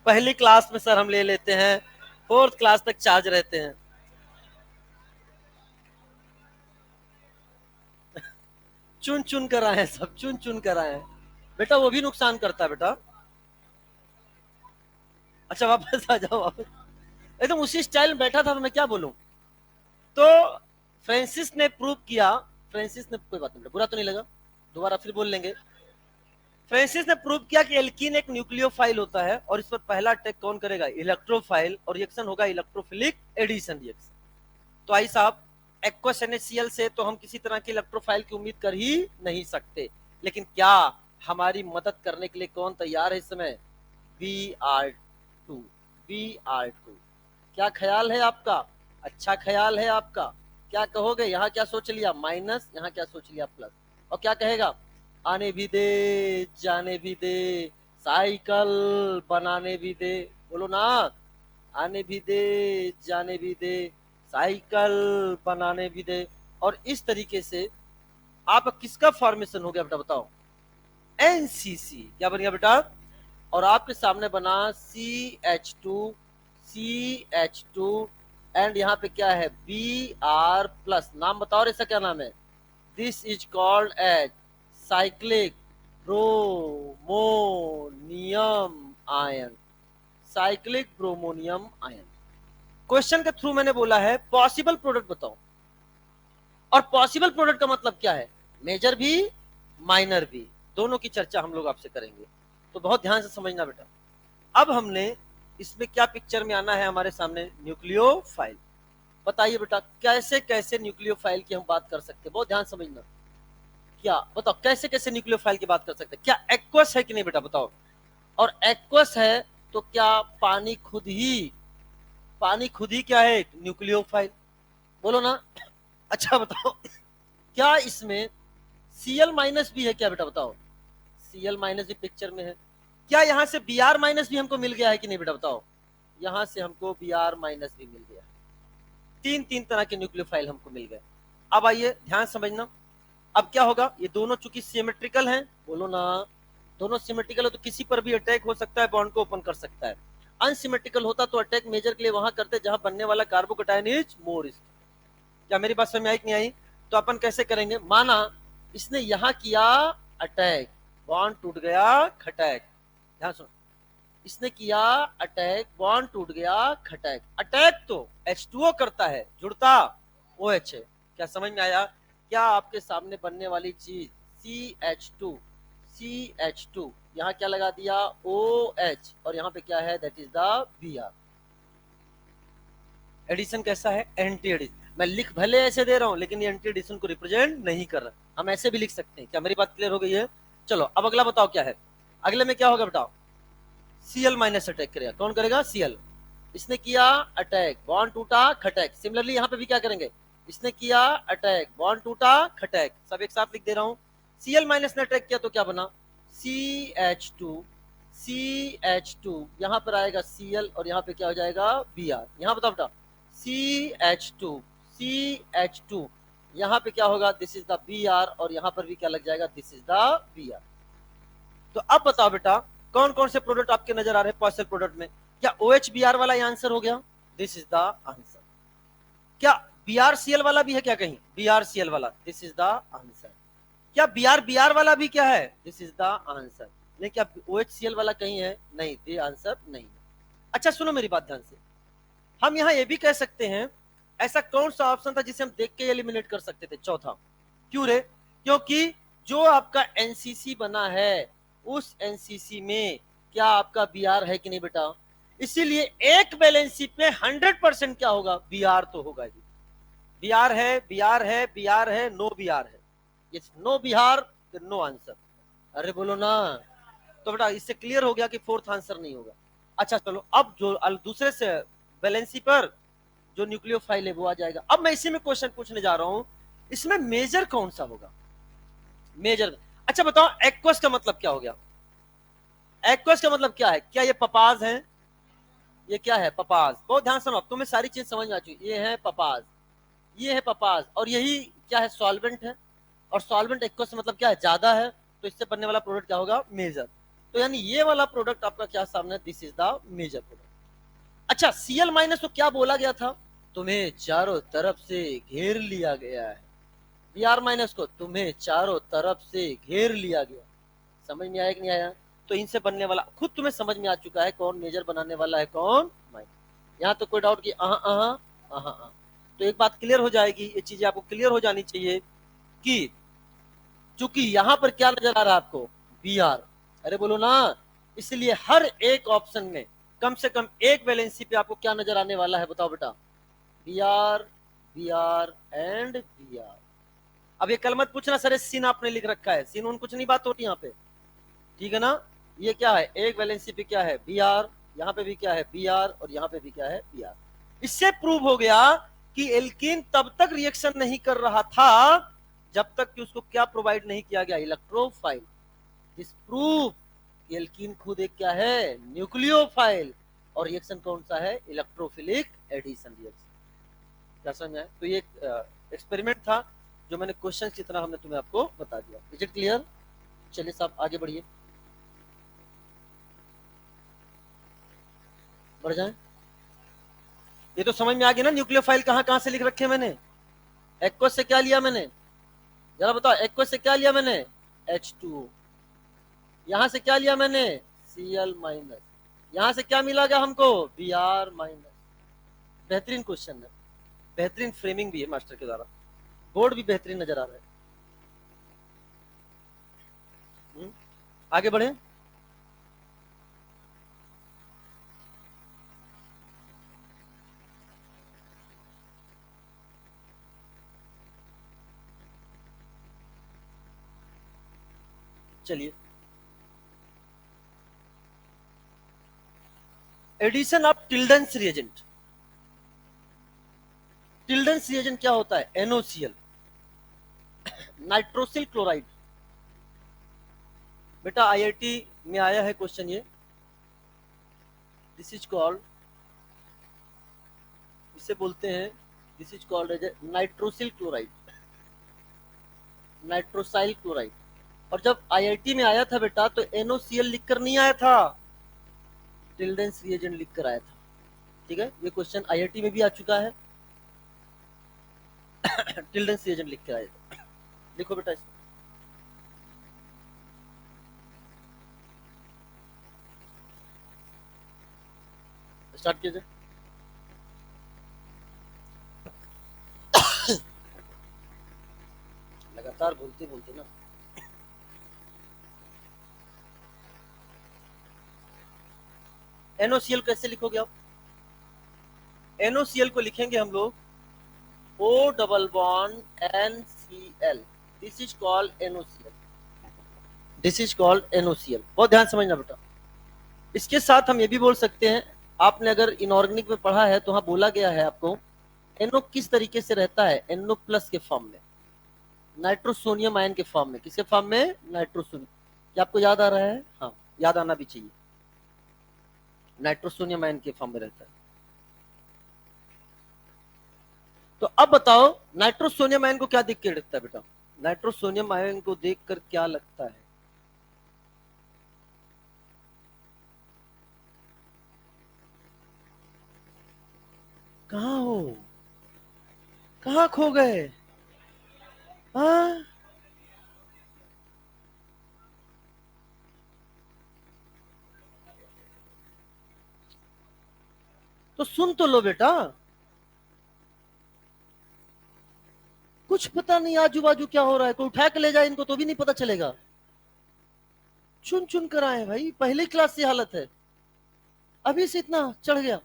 पहली क्लास में सर हम ले लेते हैं, फोर्थ क्लास तक चार्ज रहते हैं। चुन चुन कर आए हैं, सब चुन चुन कर आए हैं। बेटा वो भी नुकसान करता है बेटा। अच्छा वापस आ जाओ वापस। एकदम उसी स्टाइल में बैठा था तो मैं क्या बोलूं। तो फ्रांसिस ने प्रूव किया, फ्रांसिस ने, कोई बात नहीं बुरा तो नहीं लगा, दोबारा फिर बोल लेंगे। फ्रांसिस ने प्रूव किया कि एल्कीन एक न्यूक्लियोफाइल होता है और इस पर पहला अटैक कौन करेगा? इलेक्ट्रोफाइल, और रिएक्शन होगा इलेक्ट्रोफिलिक एडिशन रिएक्शन। तो आई साहब एक्वस NaCl से तो हम किसी तरह की इलेक्ट्रोफाइल की उम्मीद कर ही नहीं सकते, लेकिन क्या हमारी मदद करने के लिए कौन तैयार है इस समय? Br2, Br2। क्या ख्याल है आपका? अच्छा ख्याल है आपका? क्या कहोगे? यहाँ क्या सोच लिया माइनस, यहाँ क्या सोच लिया प्लस, और क्या कहेगा? आने भी दे जाने भी दे, साइकिल बनाने भी दे। बोलो ना, आने भी दे जाने भी दे, साइकिल बनाने भी दे। और इस तरीके से आप किसका फॉर्मेशन हो गया बेटा बताओ? NCC। क्या बन गया बेटा? और आपके सामने बना CH2 एंड यहाँ पे क्या है? Br plus. नाम बताओ इसका क्या नाम है? This is called as cyclic bromonium ion, cyclic bromonium ion. Question के थ्रू मैंने बोला है पॉसिबल प्रोडक्ट बताओ, और पॉसिबल प्रोडक्ट का मतलब क्या है? मेजर भी माइनर भी, दोनों की चर्चा हम लोग आपसे करेंगे। तो बहुत ध्यान से समझना बेटा। अब हमने इसमें क्या पिक्चर में आना है हमारे सामने? न्यूक्लियोफाइल। बताइए बेटा कैसे कैसे न्यूक्लियोफाइल की हम बात कर सकते हैं? बहुत ध्यान समझना। क्या बताओ कैसे कैसे न्यूक्लियोफाइल की बात कर सकते हैं? क्या एक्वस है कि नहीं बेटा बताओ? और एक्वस है तो क्या पानी खुद ही क्या है? न्यूक्लियोफाइल। बोलो ना। अच्छा बताओ क्या इसमें Cl माइनस भी है क्या बेटा बताओ? Cl माइनस भी पिक्चर में है। क्या यहाँ से Br माइनस भी हमको मिल गया है कि नहीं बेटा बताओ? यहाँ से हमको Br माइनस भी मिल गया। तीन तीन तरह के न्यूक्लियोफाइल हमको मिल गए। अब आइए ध्यान समझना। अब क्या होगा? ये दोनों चूंकि सिमेट्रिकल हैं, बोलो ना, दोनों सिमेट्रिकल है तो किसी पर भी अटैक हो सकता है, बॉन्ड को ओपन कर सकता है। अनसिमेट्रिकल होता तो अटैक मेजर के लिए वहां करते जहां बनने वाला कार्बोकैटायन इज मोर। क्या मेरी बात समझ में आई कि नहीं आई? तो अपन कैसे करेंगे? माना इसने यहां किया अटैक, बॉन्ड टूट गया, खटैक। ध्यान सुनो, इसने किया अटैक, बॉन्ड टूट गया, खटैक। अटैक तो H2O करता है, जुड़ता OH है। क्या समझ में आया? क्या आपके सामने बनने वाली चीज CH2 यहाँ क्या लगा दिया? OH, और यहाँ पे क्या है? That is the Br। Addition कैसा है? Anti addition. मैं लिख भले ऐसे दे रहा हूं लेकिन ये एंटी एडिशन को रिप्रेजेंट नहीं कर रहा। हम ऐसे भी लिख सकते हैं। क्या मेरी बात क्लियर हो गई है? चलो अब अगला बताओ क्या है? अगले में क्या होगा बताओ? Cl माइनस अटैक करेगा। कौन करेगा? Cl। इसने किया अटैक, बॉन्ड टूटा, खटैक। सिमिलरली यहाँ पे भी क्या करेंगे? इसने किया अटैक, बॉन्ड टूटा, खटैक, सब एक साथ लिख दे रहा हूं। Cl माइनस ने अटैक किया तो क्या बना, CH2, CH2, यहां पर आएगा Cl और यहां पे क्या हो जाएगा Br। यहां बताओ बेटा, CH2, CH2, यहां पे क्या होगा, दिस इज द Br, और यहां पर भी क्या लग जाएगा, दिस इज द Br। तो अब बताओ बेटा कौन कौन से प्रोडक्ट आपके नजर आ रहे हैं पॉइसन प्रोडक्ट में, क्या OH Br वाला ये आंसर हो गया, दिस इज द आंसर। क्या BrCl वाला भी है क्या कहीं, BrCl वाला, दिस इज द आंसर। क्या Br वाला भी क्या है, दिस इज द आंसर। नहीं, क्या OHCl वाला कहीं है, नहीं, ये आंसर नहीं है। अच्छा सुनो मेरी बात ध्यान से, हम यहां ये भी कह सकते हैं ऐसा कौन सा ऑप्शन था जिसे हम देख के एलिमिनेट कर सकते थे, चौथा। क्यों रे, क्योंकि जो आपका एनसीसी बना है उस एनसीसी में क्या आपका Br है कि नहीं बेटा, इसीलिए एक बैलेंसी पे 100% क्या होगा, Br तो होगा ही। Br है, Br है, Br है, नो Br है, नो Br, नो आंसर। अरे बोलो ना, तो बेटा इससे क्लियर हो गया कि फोर्थ आंसर नहीं होगा। अच्छा चलो, अब जो दूसरे से वैलेंसी पर जो न्यूक्लियोफाइल है वो आ जाएगा। अब मैं इसी में क्वेश्चन पूछने जा रहा हूं, इसमें मेजर कौन सा होगा, मेजर। अच्छा बताओ एक्वस का मतलब क्या हो गया, एक्वस का मतलब क्या है, क्या ये पपाज है, ये क्या है पपाज, बहुत ध्यान सुनो, अब तुम्हें सारी चीज समझ में आ चुकी, ये है पपाज, ये है पपाज, और यही क्या है, सॉल्वेंट है, और सॉल्वेंट एक्वस से मतलब क्या है, ज्यादा है, तो इससे बनने वाला प्रोडक्ट क्या होगा, मेजर। तो यानी ये वाला प्रोडक्ट आपका क्या सामने, this is the major product. अच्छा Cl माइनस को क्या बोला गया था, तुम्हें चारों तरफ से घेर लिया गया है, Br माइनस को तुम्हें चारों तरफ से घेर लिया गया, समझ में आया कि नहीं आया। तो इनसे बनने वाला खुद तुम्हें समझ में आ चुका है कौन मेजर बनाने वाला है, कौन माइनस। यहाँ तो कोई डाउट की तो एक बात क्लियर हो जाएगी, ये चीजें आपको क्लियर हो जानी चाहिए कि चूंकि यहां पर क्या नजर आ रहा है आपको, Br, अरे बोलो ना, इसलिए हर एक ऑप्शन में कम से कम एक वैलेंसी पे आपको क्या नजर आने वाला है, बताओ बेटा, Br, Br एंड Br। अब ये कल मत पूछना सर सीन आपने लिख रखा है, सीन उन कुछ नहीं बात होती यहाँ पे, ठीक है ना। ये क्या है, एक वैलेंसी पे क्या है Br, यहाँ पे भी क्या है Br, और यहाँ पे भी क्या है Br। इससे प्रूव हो गया कि एल्कीन तब तक रिएक्शन नहीं कर रहा था जब तक कि उसको क्या प्रोवाइड नहीं किया गया, इलेक्ट्रोफाइल। दिस प्रूव एल्कीन खुद एक क्या है, न्यूक्लियोफाइल, और रिएक्शन कौन सा है, इलेक्ट्रोफिलिक एडिशन रिएक्शन। क्या समझ में, तो ये एक्सपेरिमेंट था जो मैंने क्वेश्चन की तरह हमने तुम्हें आपको बता दिया। इज इट क्लियर, चलिए साहब आगे बढ़िए, बढ़ जाए। ये तो समझ में आ गया ना न्यूक्लियोफाइल कहां कहां से लिख रखे मैंने, एक्वस से क्या लिया मैंने, जरा बताओ, एक्वस से क्या लिया मैंने, H2O, यहां से क्या लिया मैंने, Cl माइनस, यहां से क्या मिला गया हमको, Br माइनस। बेहतरीन क्वेश्चन है, बेहतरीन फ्रेमिंग भी है मास्टर के द्वारा, बोर्ड भी बेहतरीन नजर आ रहा है। आगे बढ़े, चलिए, एडिशन ऑफ टिल्डन्स रिएजेंट। टिल्डन्स रिएजेंट क्या होता है, NOCl, नाइट्रोसिल क्लोराइड। बेटा IIT में आया है क्वेश्चन ये, दिस इज कॉल्ड, इसे बोलते हैं, this is called as nitrosyl chloride, nitrosyl chloride. और जब IIT में आया था बेटा तो NOCl लिखकर नहीं आया था, टिल्डन्स रिएजेंट लिखकर आया था, ठीक है। ये क्वेश्चन IIT में भी आ चुका है, टिल्डन्स रिएजेंट लिख के आए थे, लिखो बेटा इसको, स्टार्ट कीजिए। लगातार बोलते बोलते ना, NOCl कैसे लिखोगे आप, NOCl को लिखेंगे हम लोग O double bond NCl, this is called NOCl, this is called NOCl, बहुत ध्यान समझना बेटा। इसके साथ हम ये भी बोल सकते हैं, आपने अगर इनऑर्गेनिक में पढ़ा है तो वहां बोला गया है आपको NO किस तरीके से रहता है, NO प्लस के फॉर्म में, नाइट्रोसोनियम आयन के फॉर्म में। किसके फॉर्म में, नाइट्रोसोनियम। क्या आपको याद आ रहा है, हाँ याद आना भी चाहिए, नाइट्रोसोनियम आयन के फॉर्म में रहता है। तो अब बताओ नाइट्रोसोनियम आयन को क्या दिख के लगता है बेटा, नाइट्रोसोनियम आयन को देखकर क्या लगता है, कहाँ हो, कहाँ खो गए, हाँ तो सुन तो लो बेटा, कुछ पता नहीं आजू बाजू क्या हो रहा है, कोई उठा के ले जाए इनको तो भी नहीं पता चलेगा, चुन चुन कर आए भाई, पहली क्लास से हालत है, अभी से इतना चढ़ गया।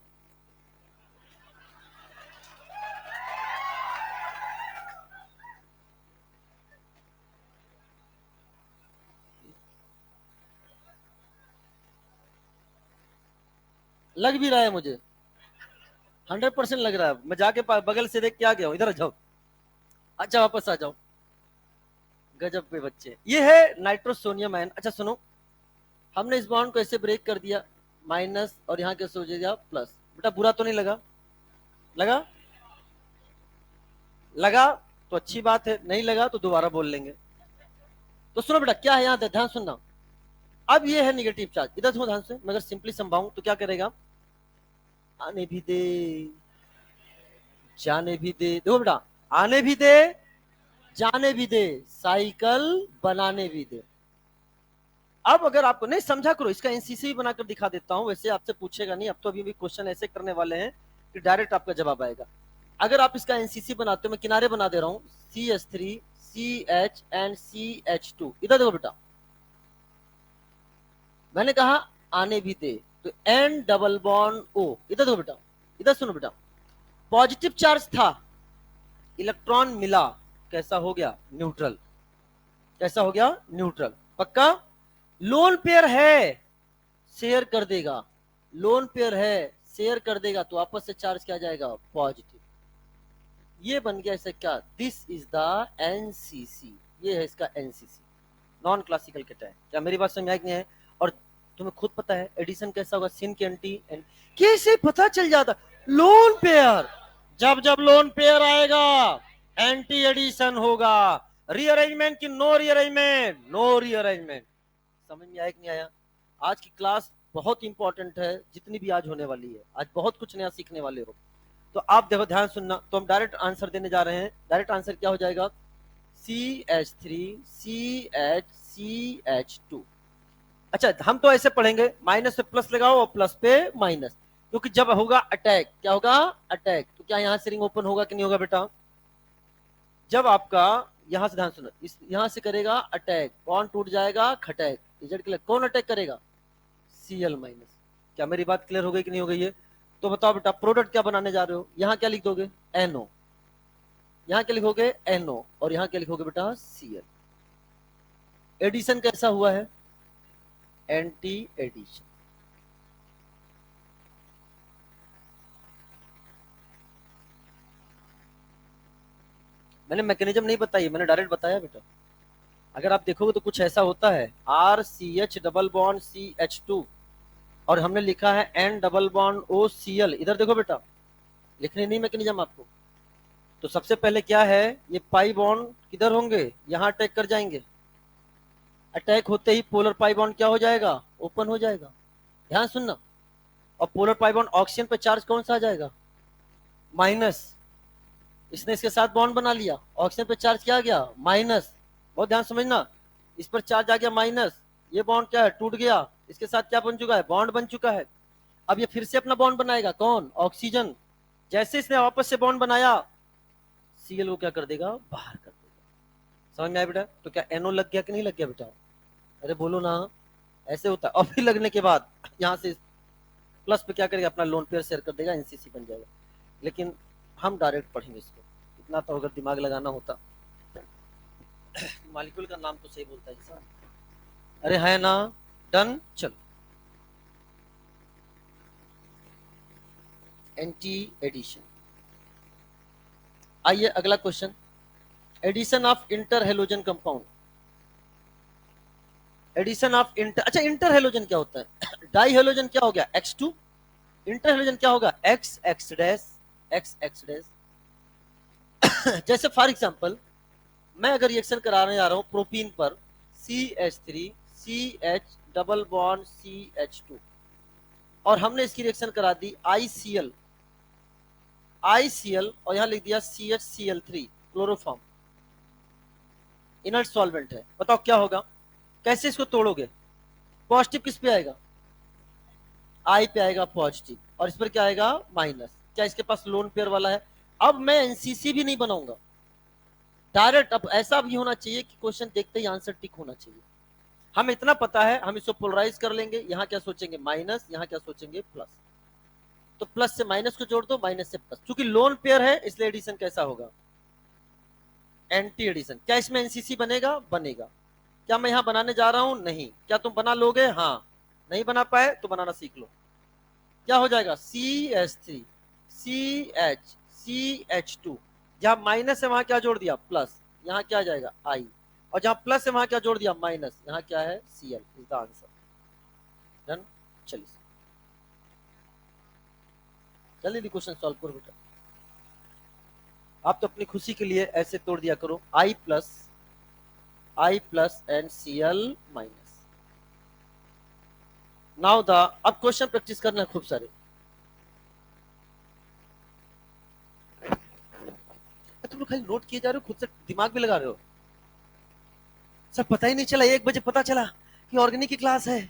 लग भी रहा है मुझे, 100% लग रहा है, मैं जाके बगल से देख के आ गया हूं, इधर आ जाओ, अच्छा वापस आ जाओ, गजब पे बच्चे, ये है नाइट्रोसोनियम आयन। अच्छा सुनो, हमने इस बॉन्ड को ऐसे ब्रेक कर दिया, माइनस, और यहाँ कैसे हो जाएगा प्लस, बेटा बुरा तो नहीं लगा, लगा, लगा तो अच्छी बात है, नहीं लगा तो दोबारा बोल लेंगे। तो सुनो बेटा क्या है, यहाँ ध्यान सुनना, अब ये है निगेटिव चार्ज, इधर सुनो ध्यान से, मैं अगर सिंपली समझाऊं तो क्या करेगा, आने भी दे, जाने भी दे, देखो बेटा, आने भी दे, जाने भी दे, साइकिल बनाने भी दे। अब अगर आपको नहीं समझा करो, इसका एनसीसी बनाकर दिखा देता हूं, वैसे आपसे पूछेगा नहीं, अब तो अभी भी क्वेश्चन ऐसे करने वाले हैं कि डायरेक्ट आपका जवाब आएगा। अगर आप इसका एनसीसी बनाते हो, मैं किनारे बना दे रहा हूं, CH3 CH एंड CH2, इधर देखो बेटा, मैंने कहा आने भी दे, तो N डबल बॉन्ड O, इधर देखो बेटा, इधर सुनो बेटा, पॉजिटिव चार्ज था, इलेक्ट्रॉन मिला, कैसा हो गया, न्यूट्रल, कैसा हो गया, न्यूट्रल, पक्का, लोन पेयर है, शेयर कर देगा, लोन पेयर है, शेयर कर देगा, तो आपस से चार्ज क्या जाएगा, पॉजिटिव, ये बन गया ऐसा क्या, दिस इज द एनसीसी, ये है इसका एनसीसी, नॉन क्लासिकल कैटायन। क्या मेरी बात समझ में है, और तुम्हें खुद पता है एडिशन कैसा होगा, सिन के एंटी, कैसे पता चल जाता, लोन पेयर, जब जब लोन पेयर आएगा एंटी एडिशन होगा, रीअरेंजमेंट की नो रीअरेंजमेंट, नो रीअरेंजमेंट, समझ में आया कि नहीं आया। आज की क्लास बहुत इंपॉर्टेंट है, जितनी भी आज होने वाली है, आज बहुत कुछ नया सीखने वाले हो, तो आप देखो ध्यान सुनना, तो हम डायरेक्ट आंसर देने जा रहे हैं, डायरेक्ट आंसर क्या हो जाएगा, CH3 CH2। अच्छा हम तो ऐसे पढ़ेंगे, माइनस पे प्लस लगाओ और प्लस पे माइनस, क्योंकि जब होगा अटैक, क्या होगा, अटैक, तो क्या यहाँ से रिंग ओपन होगा कि नहीं होगा बेटा, जब आपका यहां से ध्यान सुनो, इस यहां से करेगा अटैक, बॉन्ड टूट जाएगा, खटैक, रिजल्ट के लिए कौन अटैक करेगा, Cl माइनस। क्या मेरी बात क्लियर हो गई कि नहीं हो गई है, तो बताओ बेटा प्रोडक्ट क्या बनाने जा रहे हो, यहाँ क्या लिख दोगे, NO, यहाँ क्या लिखोगे, NO, और यहाँ क्या लिखोगे बेटा, Cl। एडिशन कैसा हुआ है, एंटी एडिशन। मैंने मैकेनिज्म नहीं बताई, मैंने डायरेक्ट बताया बेटा, अगर आप देखोगे तो कुछ ऐसा होता है, RCH डबल बॉन्ड CH2, और हमने लिखा है N डबल बॉन्ड OCl, इधर देखो बेटा, लिखने नहीं मैकेनिज्म आपको, तो सबसे पहले क्या है, ये पाई बॉन्ड किधर होंगे, यहाँ अटैक कर जाएंगे, अटैक होते ही पोलर पाई बॉन्ड क्या हो जाएगा, ओपन हो जाएगा, ध्यान सुनना, और पोलर पाई बॉन्ड ऑक्सीजन पे चार्ज कौन सा आ जाएगा, माइनस, इसने इसके साथ बॉन्ड बना लिया, ऑक्सीजन पे चार्ज क्या आ गया, माइनस, बहुत ध्यान समझना, इस पर चार्ज आ गया माइनस, ये बॉन्ड क्या है, टूट गया, इसके साथ क्या बन चुका है, बॉन्ड बन चुका है, अब ये फिर से अपना बॉन्ड बनाएगा, कौन, ऑक्सीजन, जैसे इसने वापस से बॉन्ड बनाया, Cl को क्या कर देगा, बाहर कर देगा, समझ में आया बेटा, तो क्या NO लग गया कि नहीं लग गया बेटा, अरे बोलो ना, ऐसे होता है, और फिर लगने के बाद यहाँ से प्लस पे क्या करेगा, अपना लोन पेयर शेयर कर देगा, एनसीसी बन जाएगा, लेकिन हम डायरेक्ट पढ़ेंगे इसको, इतना तो अगर दिमाग लगाना होता, मालिक्यूल का नाम तो सही बोलता है इंसान, अरे है ना, डन, चलो, एंटी एडिशन, आइए अगला question, addition of inter halogen compound. Addition of inter, अच्छा इंटर हेलोजन क्या होता है? डाई हेलोजन क्या हो गया? X2, इंटर हेलोजन क्या होगा? X X dash X X dash. जैसे फॉर एग्जांपल मैं अगर रिएक्शन कराने जा रहा हूं प्रोपीन पर CH3 CH double bond CH2 और हमने इसकी रिएक्शन करा दी ICl और यहां लिख दिया CHCl3 क्लोरोफॉर्म, इनर्ट सॉल्वेंट है। बताओ क्या होगा? कैसे इसको तोड़ोगे? पॉजिटिव किस पे आएगा? आई पे आएगा पॉजिटिव, और इस पर क्या आएगा? माइनस। क्या इसके पास लोन पेयर वाला है? अब मैं एनसीसी भी नहीं बनाऊंगा डायरेक्ट। अब ऐसा भी होना चाहिए कि क्वेश्चन देखते ही आंसर टिक होना चाहिए। हमें इतना पता है, हम इसको पोलराइज कर लेंगे। यहां क्या सोचेंगे? माइनस, यहां क्या सोचेंगे? प्लस। तो प्लस से माइनस को जोड़ दो, माइनस से प्लस। क्योंकि लोन पेयर है इसलिए एडिशन कैसा होगा? Anti addition. क्या इसमें एनसीसी बनेगा? बनेगा। क्या मैं यहां बनाने जा रहा हूं? नहीं। क्या तुम बना लोगे? हाँ। नहीं बना पाए तो बनाना सीख लो। क्या हो जाएगा? CH3 CH2, जहां माइनस है वहां क्या जोड़ दिया? प्लस। यहां क्या जाएगा? I, और जहां प्लस है वहां क्या जोड़ दिया? माइनस। यहां क्या है? Cl is the answer. Done. चलिए जल्दी क्वेश्चन सॉल्व करो बेटा। आप तो अपनी खुशी के लिए ऐसे तोड़ दिया करो, I plus and Cl minus. Now the, अब क्वेश्चन प्रैक्टिस करना है खूब सारे। तुम लोग खाली नोट किए जा रहे हो, खुद से दिमाग भी लगा रहे हो। सर पता ही नहीं चला, 1 बजे पता चला कि ऑर्गेनिक की क्लास है।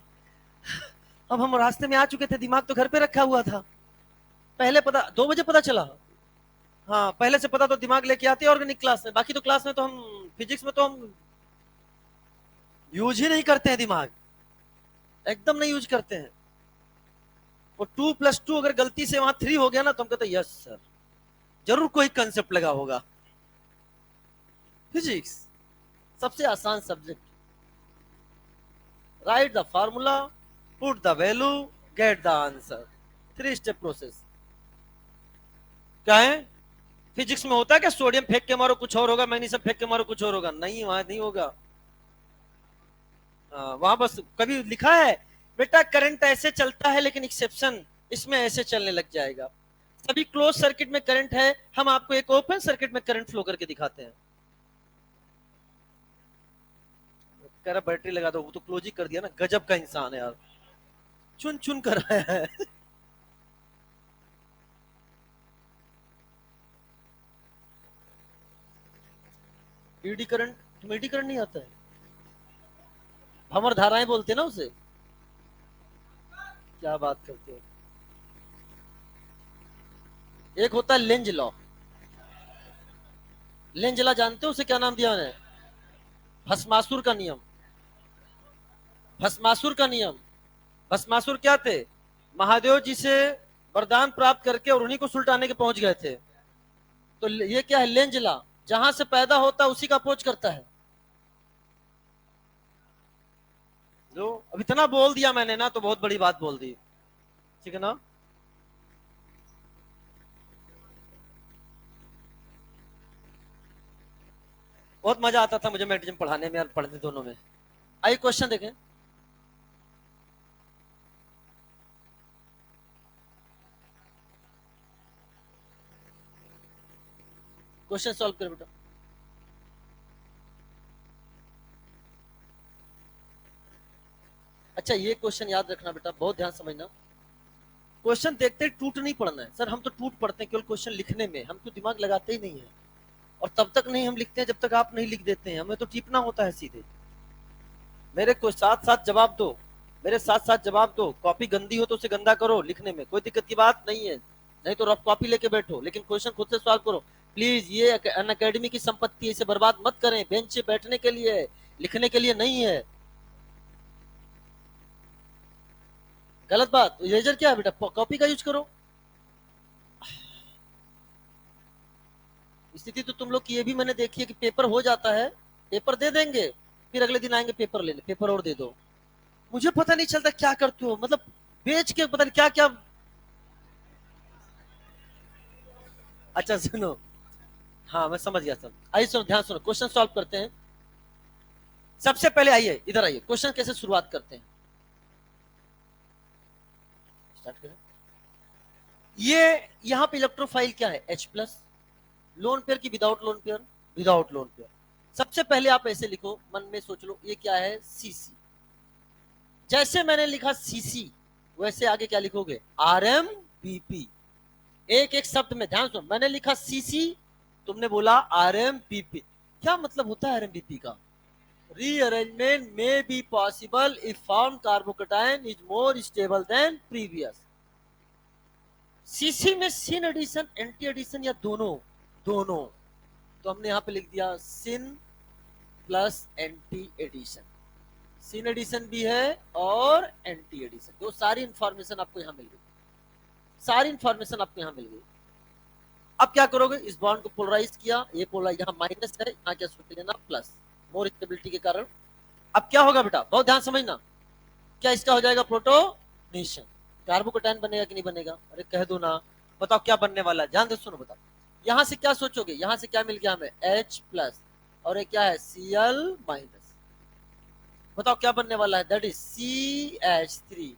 अब हम रास्ते में आ चुके थे, दिमाग तो घर पे रखा हुआ था। पहले पता 2 बजे पता चला। हाँ पहले से पता तो दिमाग लेके आते ऑर्गेनिक क्लास में। बाकी तो क्लास में तो हम फिजिक्स में तो हम यूज ही नहीं करते हैं दिमाग, एकदम नहीं यूज करते हैं। और 2+2 अगर गलती से वहां 3 हो गया ना तो हम कहते हैं यस सर, जरूर कोई कंसेप्ट लगा होगा। फिजिक्स सबसे आसान subject. Right the formula, put the value, get the answer. 3 step process. क्या है? फिजिक्स में होता है क्या सोडियम फेंक के मारो कुछ और होगा, मैग्नीशियम फेंक के मारो कुछ और होगा? नहीं, वहां नहीं होगा। वहां बस कभी लिखा है बेटा करंट ऐसे चलता है लेकिन एक्सेप्शन इसमें ऐसे चलने लग जाएगा। सभी क्लोज सर्किट में करंट है, हम आपको एक ओपन सर्किट में करंट फ्लो करके दिखाते हैं। कह रहा बैटरी लगा दो, वो तो क्लोज ही कर दिया ना। गजब का इंसान है यार, चुन चुन कर रहा है। ईडी करंट, तुम्हें ईडी करंट नहीं आता है? भंवर धाराएं बोलते हैं ना उसे। क्या बात करते हो। एक होता है लेंज लॉ। लेंज लॉ जानते हो उसे क्या नाम दिया मैंने? भस्मासुर का नियम। भस्मासुर का नियम। भस्मासुर क्या थे? महादेव जी से वरदान प्राप्त करके और उन्हीं को सुलटाने के पहुंच गए थे। तो ये क्या है? Lenz law. जहां से पैदा होता है उसी का अपोज करता है। जो अब इतना बोल दिया मैंने ना तो बहुत बड़ी बात बोल दी, ठीक है ना। बहुत मजा आता था मुझे मैट्रिज्म पढ़ाने में और पढ़ने दोनों में। आइए क्वेश्चन देखें। क्वेश्चन सॉल्व कर बेटा। अच्छा ये क्वेश्चन याद रखना बेटा, बहुत ध्यान समझना। क्वेश्चन देखते ही टूट नहीं पड़ना है। सर हम तो टूट पड़ते हैं केवल क्वेश्चन लिखने में, हम तो दिमाग लगाते ही नहीं है। और तब तक नहीं हम लिखते हैं जब तक आप नहीं लिख देते हैं, हमें तो टिपना होता है सीधे। मेरे को साथ साथ जवाब दो, मेरे साथ साथ जवाब दो। कॉपी गंदी हो तो उसे गंदा करो, लिखने में कोई दिक्कत की बात नहीं है। नहीं तो रफ कॉपी लेके बैठो, लेकिन क्वेश्चन खुद से सॉल्व करो प्लीज। ये अन अकेडमी की संपत्ति है, इसे बर्बाद मत करें। बेंच पे बैठने के लिए है, लिखने के लिए नहीं है। गलत बात। इरेजर क्या है बेटा? कॉपी का यूज करो। स्थिति तो तुम लोग की ये भी मैंने देखी है कि पेपर हो जाता है, पेपर दे देंगे, फिर अगले दिन आएंगे पेपर लेने, पेपर और दे दो। मुझे पता नहीं चलता क्या करते हो, मतलब बेच के पता नहीं क्या क्या। अच्छा सुनो, हाँ मैं समझ गया सर। आइए सुनो, ध्यान सुनो, क्वेश्चन सॉल्व करते हैं। सबसे पहले आइए इधर आइए, क्वेश्चन कैसे शुरुआत करते हैं, स्टार्ट करें। ये यहाँ पे इलेक्ट्रोफाइल क्या है, H प्लस, लोन पेयर की without lone pair, without lone pair. सबसे पहले आप ऐसे लिखो, मन में सोच लो ये क्या है, सीसी। जैसे मैंने लिखा सीसी, वैसे आगे क्या लिखोगे, आरएमपीपी। एक एक शब्द में ध्यान सुनो, मैंने लिखा सीसी, तुमने बोला आरएमपीपी। क्या मतलब होता है आरएमपीपी का, रीअरेंजमेंट में B possible if found carbocation is more stable than previous. CC में सिन एडिशन, एंटी एडिशन या दोनों, दोनों। तो हमने यहां पे लिख दिया syn plus anti addition. Syn addition भी है और एंटी एडिशन, तो सारी इंफॉर्मेशन आपको यहां मिल गई, सारी इंफॉर्मेशन आपको यहां मिल गई। अब क्या करोगे, इस बॉन्ड को पोलराइज किया, ये पोलराइज यहाँ माइनस है, यहाँ क्या सोच लेना प्लस, मोर स्टेबिलिटी के कारण। अब क्या होगा बेटा, बहुत ध्यान समझना, क्या इसका हो जाएगा प्रोटोनेशन, कार्बोकेटाइन बनेगा कि नहीं बनेगा, अरे कह दो ना, बताओ क्या बनने वाला है, ध्यान दे सुनो, बताओ यहां से क्या सोचोगे, यहां से क्या मिल गया हमें, H प्लस, और ये क्या है Cl माइनस। बताओ क्या बनने वाला है, दैट इज CH3,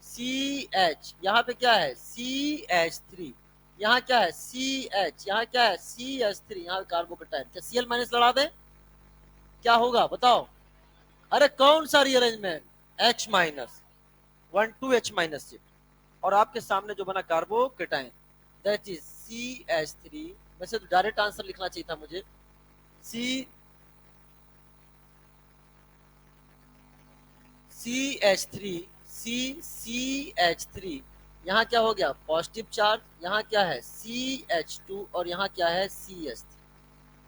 CH, यहाँ पे क्या है CH3, यहाँ क्या है CH, यहाँ क्या है CH3, यहाँ कार्बोकेटाइन, क्या Cl माइनस लड़ा दें, क्या होगा बताओ, अरे कौन सा rearrangement, H minus, 1 2 H minus shift, और आपके सामने जो बना कार्बोकेटाइन, दैट इज CH3। वैसे तो डायरेक्ट आंसर लिखना चाहिए था मुझे, CH3, CH3, यहाँ क्या हो गया पॉजिटिव चार्ज, यहाँ क्या है CH2, और यहाँ क्या है CH3।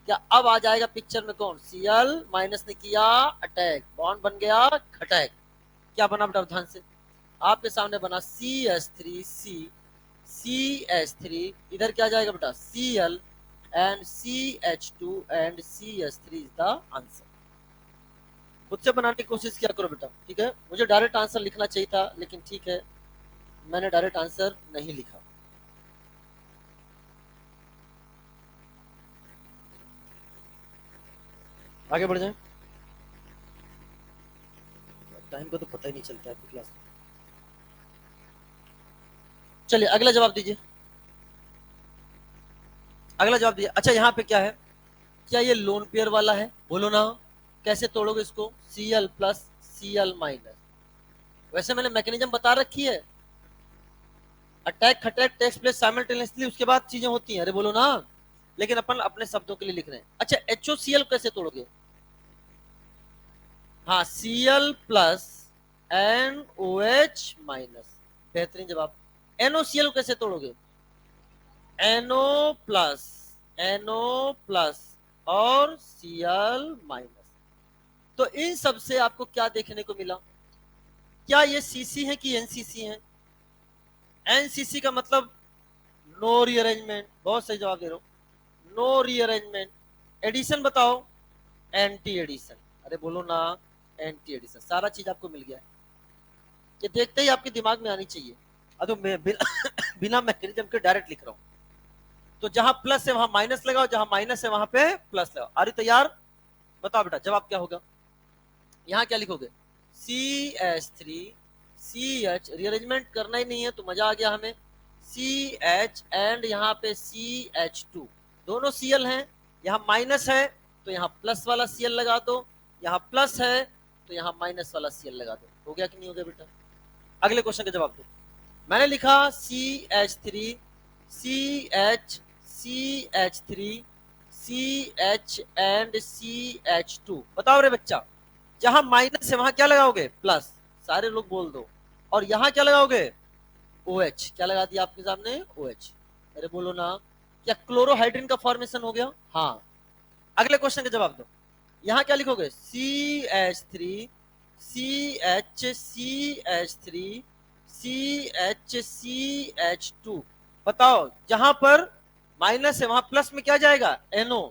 क्या अब आ जाएगा पिक्चर में कौन, Cl माइनस ने किया अटैक, बॉन्ड बन गया खटैक, क्या बना बेटा ध्यान से, आपके सामने बना CH3C, CH3, इधर क्या जाएगा बेटा Cl and CH2 and CH3 is the answer. खुद से बनाने की कोशिश किया करो बेटा, ठीक है, मुझे डायरेक्ट आंसर लिखना चाहिए था, लेकिन ठीक है मैंने डायरेक्ट आंसर नहीं लिखा। आगे बढ़ जाए, टाइम का तो पता ही नहीं चलता है क्लास में। चलिए अगला जवाब दीजिए, अगला जवाब दीजिए। अच्छा यहाँ पे क्या है, क्या ये लोन पेयर वाला है, बोलो ना, कैसे तोड़ोगे इसको, Cl प्लस Cl माइनस। वैसे मैंने मैकेनिज्म बता रखी है, अटैक खटैक टेक्स प्लेस साइमल्टेनियसली, उसके बाद चीजें होती हैं, अरे बोलो ना, लेकिन अपन अपने शब्दों के लिए लिख रहे हैं। अच्छा HOCl कैसे तोड़ोगे, हाँ Cl प्लस NOH माइनस, बेहतरीन जवाब। NOCl कैसे तोड़ोगे, NO प्लस, NO प्लस और Cl माइनस। तो इन सब से आपको क्या देखने को मिला, क्या ये CC है कि NCC है, NCC का मतलब नो रीअरेंजमेंट, बहुत सही जवाब दे रहा हूं, नो रीअरेंजमेंट। एडिशन बताओ, एंटी एडिशन, अरे बोलो ना एंटी एडिशन, सारा चीज आपको मिल गया है, ये देखते ही आपके दिमाग में आनी चाहिए। अब तो मैं बिना मैकेनिज्म के डायरेक्ट लिख रहा हूं, तो जहां प्लस है वहां माइनस लगाओ, जहां माइनस है वहां पे प्लस लगाओ। अरे तैयार, बताओ बेटा जवाब क्या होगा, यहाँ क्या लिखोगे CH3 CH, रीअरेंजमेंट करना ही नहीं है तो मजा आ गया हमें, CH एंड यहाँ पे CH2, दोनों Cl हैं, यहाँ माइनस है तो यहाँ प्लस वाला Cl लगा दो, यहाँ प्लस है तो यहाँ माइनस वाला Cl लगा दो, हो गया कि नहीं हो गया बेटा। अगले क्वेश्चन का जवाब दो, मैंने लिखा CH3 CH CH3 CH and CH2, बताओ रे बच्चा, जहां माइनस है वहां क्या लगाओगे प्लस, सारे लोग बोल दो, और यहां क्या लगाओगे OH, क्या लगा दिया आपके सामने OH, अरे बोलो ना, क्या क्लोरोहाइड्रिन का फॉर्मेशन हो गया, हाँ। अगले क्वेश्चन का जवाब दो, यहां क्या लिखोगे CH3 CH CH3 CH CH2, बताओ जहां पर माइनस है वहां प्लस में क्या जाएगा NO,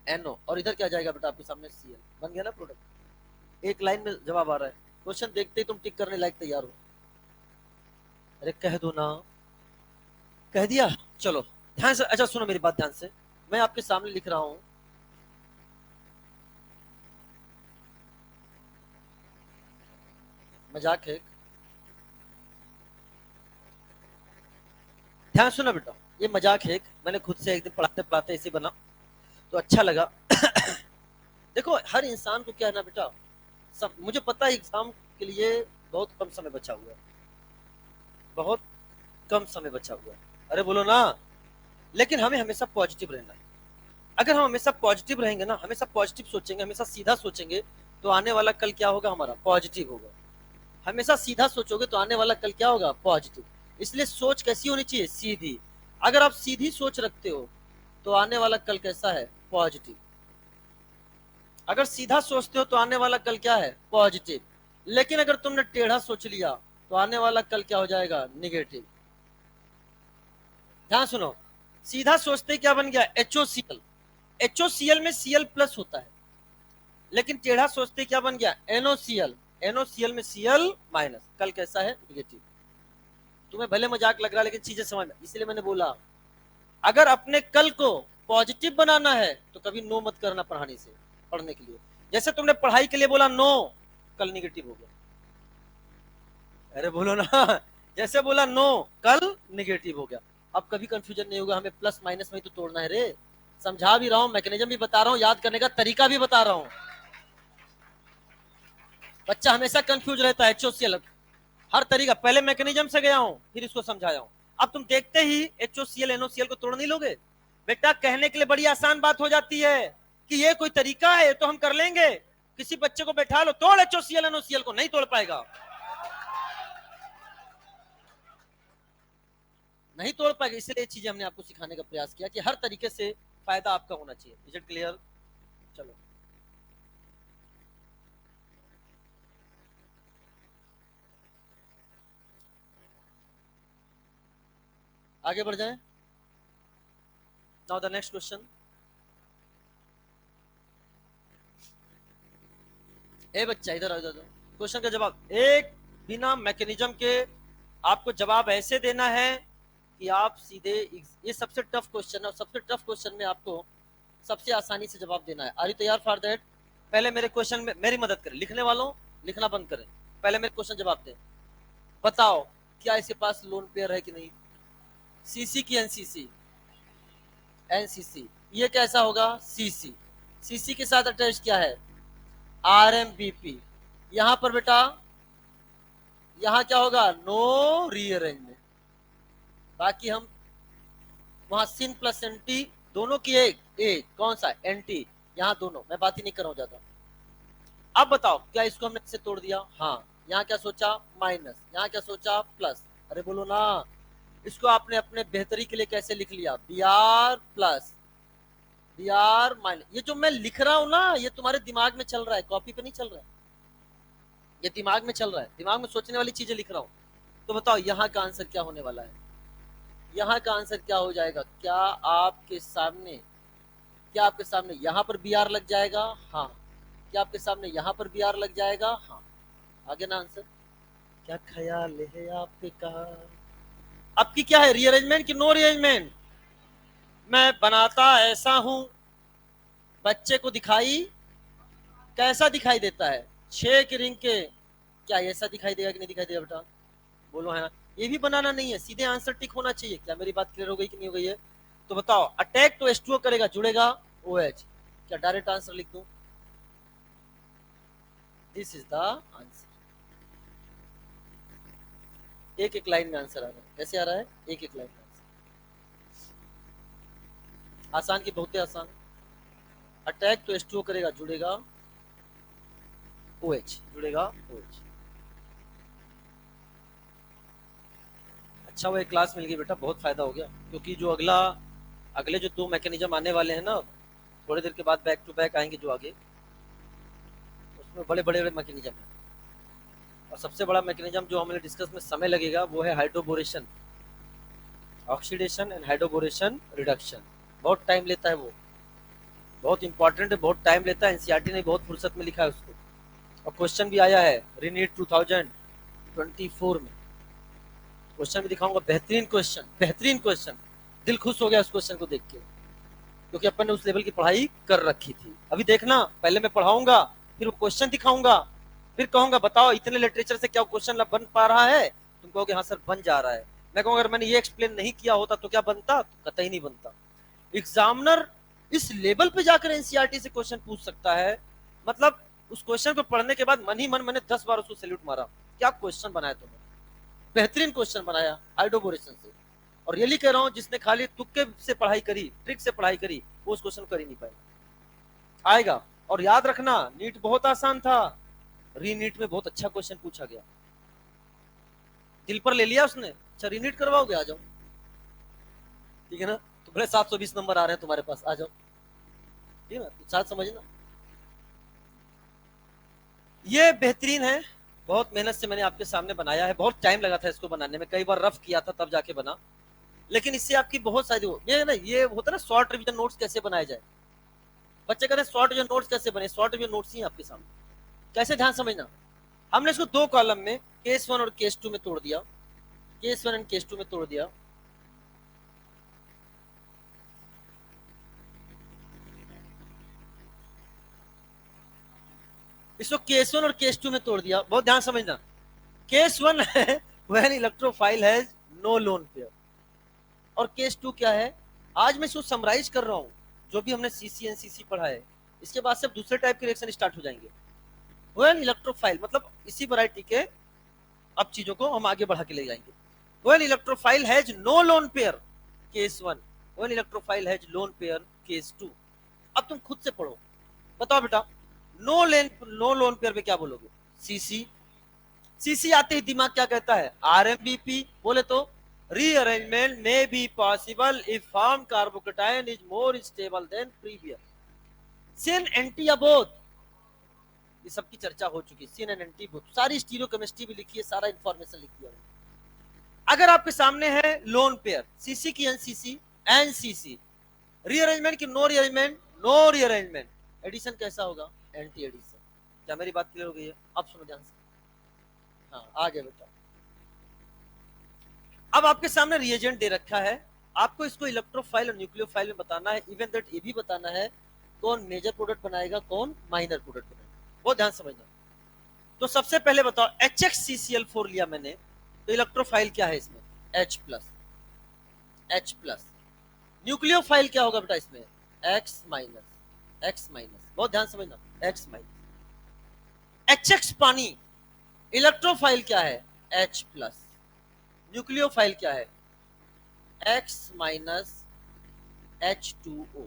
NO, और इधर क्या जाएगा बेटा आपके सामने Cl, बन गया ना प्रोडक्ट, एक लाइन में जवाब आ रहा है, क्वेश्चन देखते ही तुम टिक करने लायक तैयार हो, अरे कह दो ना, कह दिया, चलो ध्यान से, अच्छा सुनो मेरी बात ध्यान से, मैं आपके सामने लिख रहा हूं, मजाक है, ध्यान सुना बेटा, ये मजाक है, मैंने खुद से एक दिन पढ़ाते पढ़ाते ऐसे बना तो अच्छा लगा। देखो हर इंसान को क्या है ना बेटा, सब मुझे पता है एग्जाम के लिए बहुत कम समय बचा हुआ है, बहुत कम समय बचा हुआ है, अरे बोलो ना, लेकिन हमें हमेशा पॉजिटिव रहना है। अगर हम हमेशा पॉजिटिव रहेंगे ना, हमेशा पॉजिटिव सोचेंगे, हमेशा सीधा सोचेंगे, तो आने वाला कल क्या होगा, हमारा पॉजिटिव होगा। हमेशा सीधा सोचोगे तो आने वाला कल क्या होगा, पॉजिटिव। इसलिए सोच कैसी होनी चाहिए, सीधी। अगर आप सीधी सोच रखते हो तो आने वाला कल कैसा है, पॉजिटिव। अगर सीधा सोचते हो तो आने वाला कल क्या है, पॉजिटिव। लेकिन अगर तुमने टेढ़ा सोच लिया तो आने वाला कल क्या हो जाएगा, निगेटिव। ध्यान सुनो, सीधा सोचते क्या बन गया, HOCl। HOCl में Cl प्लस होता है, लेकिन टेढ़ा सोचते क्या बन गया, NOCl। NOCl में Cl माइनस, कल कैसा है, निगेटिव। तुम्हें भले मजाक लग रहा है लेकिन चीजें समझ में, इसलिए मैंने बोला अगर अपने कल को पॉजिटिव बनाना है तो कभी नो मत करना पढ़ाने से, पढ़ने के लिए। जैसे तुमने पढ़ाई के लिए बोला नो, कल निगेटिव हो गया, अरे बोलो ना, जैसे बोला नो, कल निगेटिव हो गया। अब कभी कंफ्यूजन नहीं होगा, हमें प्लस माइनस में तो तोड़ना है रे। समझा भी रहा हूं, मैकेनिज्म भी बता रहा हूं, याद करने का तरीका भी बता रहा हूं। बच्चा हमेशा कंफ्यूज रहता है, HOCl हर तरीका, पहले मैकेनिज्म से गया हूं फिर इसको समझाया हूं। अब तुम देखते ही HOCl NOCl को तोड़ नहीं लोगे बेटा। कहने के लिए बड़ी आसान बात हो जाती है कि ये कोई तरीका है तो हम कर लेंगे। किसी बच्चे को बैठा लो, तोड़ HOCl NOCl को, नहीं तोड़ पाएगा, नहीं तोड़ पाएगा। इसलिए चीजें हमने आपको सिखाने का प्रयास किया कि हर तरीके से फायदा आपका होना चाहिए। Is it clear? चलो आगे बढ़ जाए। Now the next question. ए बच्चा इधर आ जाओ, क्वेश्चन का जवाब एक बिना मैकेनिज्म के आपको जवाब ऐसे देना है कि आप सीधे, ये सबसे टफ क्वेश्चन है, और सबसे टफ क्वेश्चन में आपको सबसे आसानी से जवाब देना है। आर यू तैयार फॉर दैट? पहले मेरे क्वेश्चन में मेरी मदद करें, लिखने वालों लिखना बंद करें, पहले मेरे क्वेश्चन जवाब दें। बताओ क्या इसके पास लोन पेयर है कि नहीं, सीसी की एनसीसी, एनसीसी, ये कैसा होगा, सीसी। सीसी के साथ अटैच क्या है, RMBP। यहां पर बेटा, यहां क्या होगा, नो रीअरेंजमेंट। बाकी हम वहां सिन प्लस एंटी दोनों की एक कौन सा, एंटी। यहां दोनों, मैं बात ही नहीं कर रहा हूं ज्यादा। अब बताओ क्या इसको हमने से तोड़ दिया, हाँ। यहाँ क्या सोचा, माइनस, यहाँ क्या सोचा, प्लस। अरे बोलो ना, इसको आपने अपने बेहतरी के लिए कैसे लिख लिया, Br प्लस Br माइनस। ये जो मैं लिख रहा हूं ना, ये तुम्हारे दिमाग में चल रहा है, कॉपी पे नहीं चल रहा है, ये दिमाग में चल रहा है, दिमाग में सोचने वाली चीजें लिख रहा हूं। तो बताओ यहाँ का आंसर क्या होने वाला है, यहाँ का आंसर क्या हो जाएगा, क्या आपके सामने यहाँ पर Br लग जाएगा, हाँ। क्या आपके सामने यहाँ पर Br लग जाएगा, हाँ। आगे ना आंसर, क्या ख्याल है आपका। अब की क्या है, रीअरेंजमेंट की नो रीअरेंजमेंट। मैं बनाता ऐसा हूं, बच्चे को दिखाई कैसा दिखाई देता है, 6 की रिंग के, क्या ऐसा दिखाई देगा कि नहीं दिखाई देगा बेटा, बोलो है ना। ये भी बनाना नहीं है, सीधे आंसर टिक होना चाहिए। क्या मेरी बात क्लियर हो गई कि नहीं हो गई है? तो बताओ, अटैक तो H2O करेगा, जुड़ेगा OH। क्या डायरेक्ट आंसर लिख दूं, दिस इज द आंसर। एक एक लाइन में आंसर आ रहा है, कैसे आ रहा है, एक एक लाइन में आंसर। आसान की बहुत आसान। अटैक तो H2O करेगा, जुड़ेगा OH, जुड़ेगा OH। अच्छा वो एक क्लास मिल गई बेटा, बहुत फायदा हो गया, क्योंकि जो अगले जो 2 मैकेनिज्म आने वाले हैं ना, थोड़ी देर के बाद बैक टू बैक आएंगे जो आगे, उसमें बड़े बड़े मैकेनिज्म है। और सबसे बड़ा मैकेनिज्म जो हमें डिस्कस में समय लगेगा वो है hydroboration, oxidation and hydroboration reduction. बहुत टाइम लेता है वो, बहुत इंपॉर्टेंट है, बहुत टाइम लेता है। एनसीईआरटी ने बहुत फुर्सत में लिखा है उसको, और क्वेश्चन भी आया है रीनीट 2024 में। क्वेश्चन भी दिखाऊंगा, बेहतरीन क्वेश्चन, बेहतरीन क्वेश्चन, दिल खुश हो गया उस क्वेश्चन को देख के। क्योंकि अपन ने उस लेवल की पढ़ाई कर रखी थी। अभी देखना, पहले मैं पढ़ाऊंगा, फिर वो क्वेश्चन दिखाऊंगा, फिर कहूंगा बताओ इतने लिटरेचर से क्या क्वेश्चन बन पा रहा है, तुम कहोगे हाँ सर बन जा रहा है। मैं कहूंगा अगर मैंने ये एक्सप्लेन नहीं किया होता तो क्या बनता, तो कतई नहीं बनता। एग्जामिनर इस लेवल पे जाकर एनसीईआरटी से क्वेश्चन पूछ सकता है, मतलब उस क्वेश्चन को पढ़ने के बाद मन ही मन मैंने 10 बार उसको सैल्यूट मारा। क्या क्वेश्चन बनाया तुमने, बेहतरीन क्वेश्चन बनाया हाइड्रोबोरेशन से। और रियली कह रहा हूं, जिसने खाली तुक्के से पढ़ाई करी, ट्रिक से पढ़ाई करी, वो उस क्वेश्चन कर ही नहीं पाएगा। आएगा। और याद रखना, नीट बहुत आसान था, री नीट में बहुत अच्छा क्वेश्चन पूछा गया। दिल पर ले लिया उसने, अच्छा री नीट करवाओगे, आ जाओ, ठीक है ना, तो बड़े 720 नंबर आ रहे हैं तुम्हारे पास, आ जाओ, ठीक है ना, तो साथ समझना। ये बेहतरीन है, बहुत मेहनत से मैंने आपके सामने बनाया है, बहुत टाइम लगा था इसको बनाने में, कई बार रफ किया था तब जाके बना, लेकिन इससे आपकी बहुत सारी ये ना, ये होता है ना शॉर्ट रिवीजन नोट्स कैसे बनाए जाए। बच्चे कहते हैं शॉर्ट रिवीजन नोट्स कैसे बने, शॉर्ट रिवीजन नोट्स ही आपके सामने, कैसे ध्यान समझना। हमने इसको दो कॉलम में केस 1 और केस 2 में तोड़ दिया, केस 1 एंड केस 2 में तोड़ दिया। इसको केस 1 और केस 2 में तोड़ दिया, बहुत ध्यान समझना। केस 1 है when electrophile has no lone pair, और केस 2 क्या है, आज मैं इसको समराइज कर रहा हूं, जो भी हमने सीसी एनसीसी पढ़ा है, इसके बाद से दूसरे टाइप के रिएक्शन स्टार्ट हो जाएंगे। व्हेन इलेक्ट्रोफाइल मतलब इसी वैरायटी के, अब चीजों को हम आगे बढ़ा के ले जाएंगे। When electrophile has no lone pair, case 1, when electrophile has lone pair, case 2। अब तुम खुद से पढ़ो, बताओ बेटा, नो लोन पेयर में क्या बोलोगे, सीसी। सीसी आते ही दिमाग क्या कहता है, आरएमबीपी, बोले तो rearrangement may be possible if form carbocation is more stable than previous. Syn anti या बोथ, ये सबकी चर्चा हो चुकी है, सिन एंड एंटी बोथ, सारी स्टीरियोकेमिस्ट्री भी लिखी है, सारा इंफॉर्मेशन लिखी है। अगर आपके सामने है लोन पेयर, सीसी की एनसीसी, एनसीसी, रीअरेंजमेंट की no rearrangement, no rearrangement, addition कैसा होगा, एंटी एडिशन। क्या मेरी बात क्लियर हो गई है, अब सुनो ध्यान से। हाँ आगे बेटा, अब आपके सामने रिएजेंट दे रखा है, आपको इसको इलेक्ट्रोफाइल और न्यूक्लियोफाइल में बताना है, इवन दैट ये भी बताना है कौन मेजर प्रोडक्ट बनाएगा, कौन माइनर प्रोडक्ट बनाएगा, वो ध्यान समझना। तो सबसे पहले बताओ, HCl4 लिया मैंने, तो इलेक्ट्रोफाइल क्या है इसमें, H plus, H plus. Nucleophile क्या होगा बेटा इसमें, X माइनस, X माइनस, बहुत ध्यान समझना, X माइनस। HX पानी, इलेक्ट्रोफाइल क्या है, H प्लस, न्यूक्लियोफाइल क्या है, X minus H2O,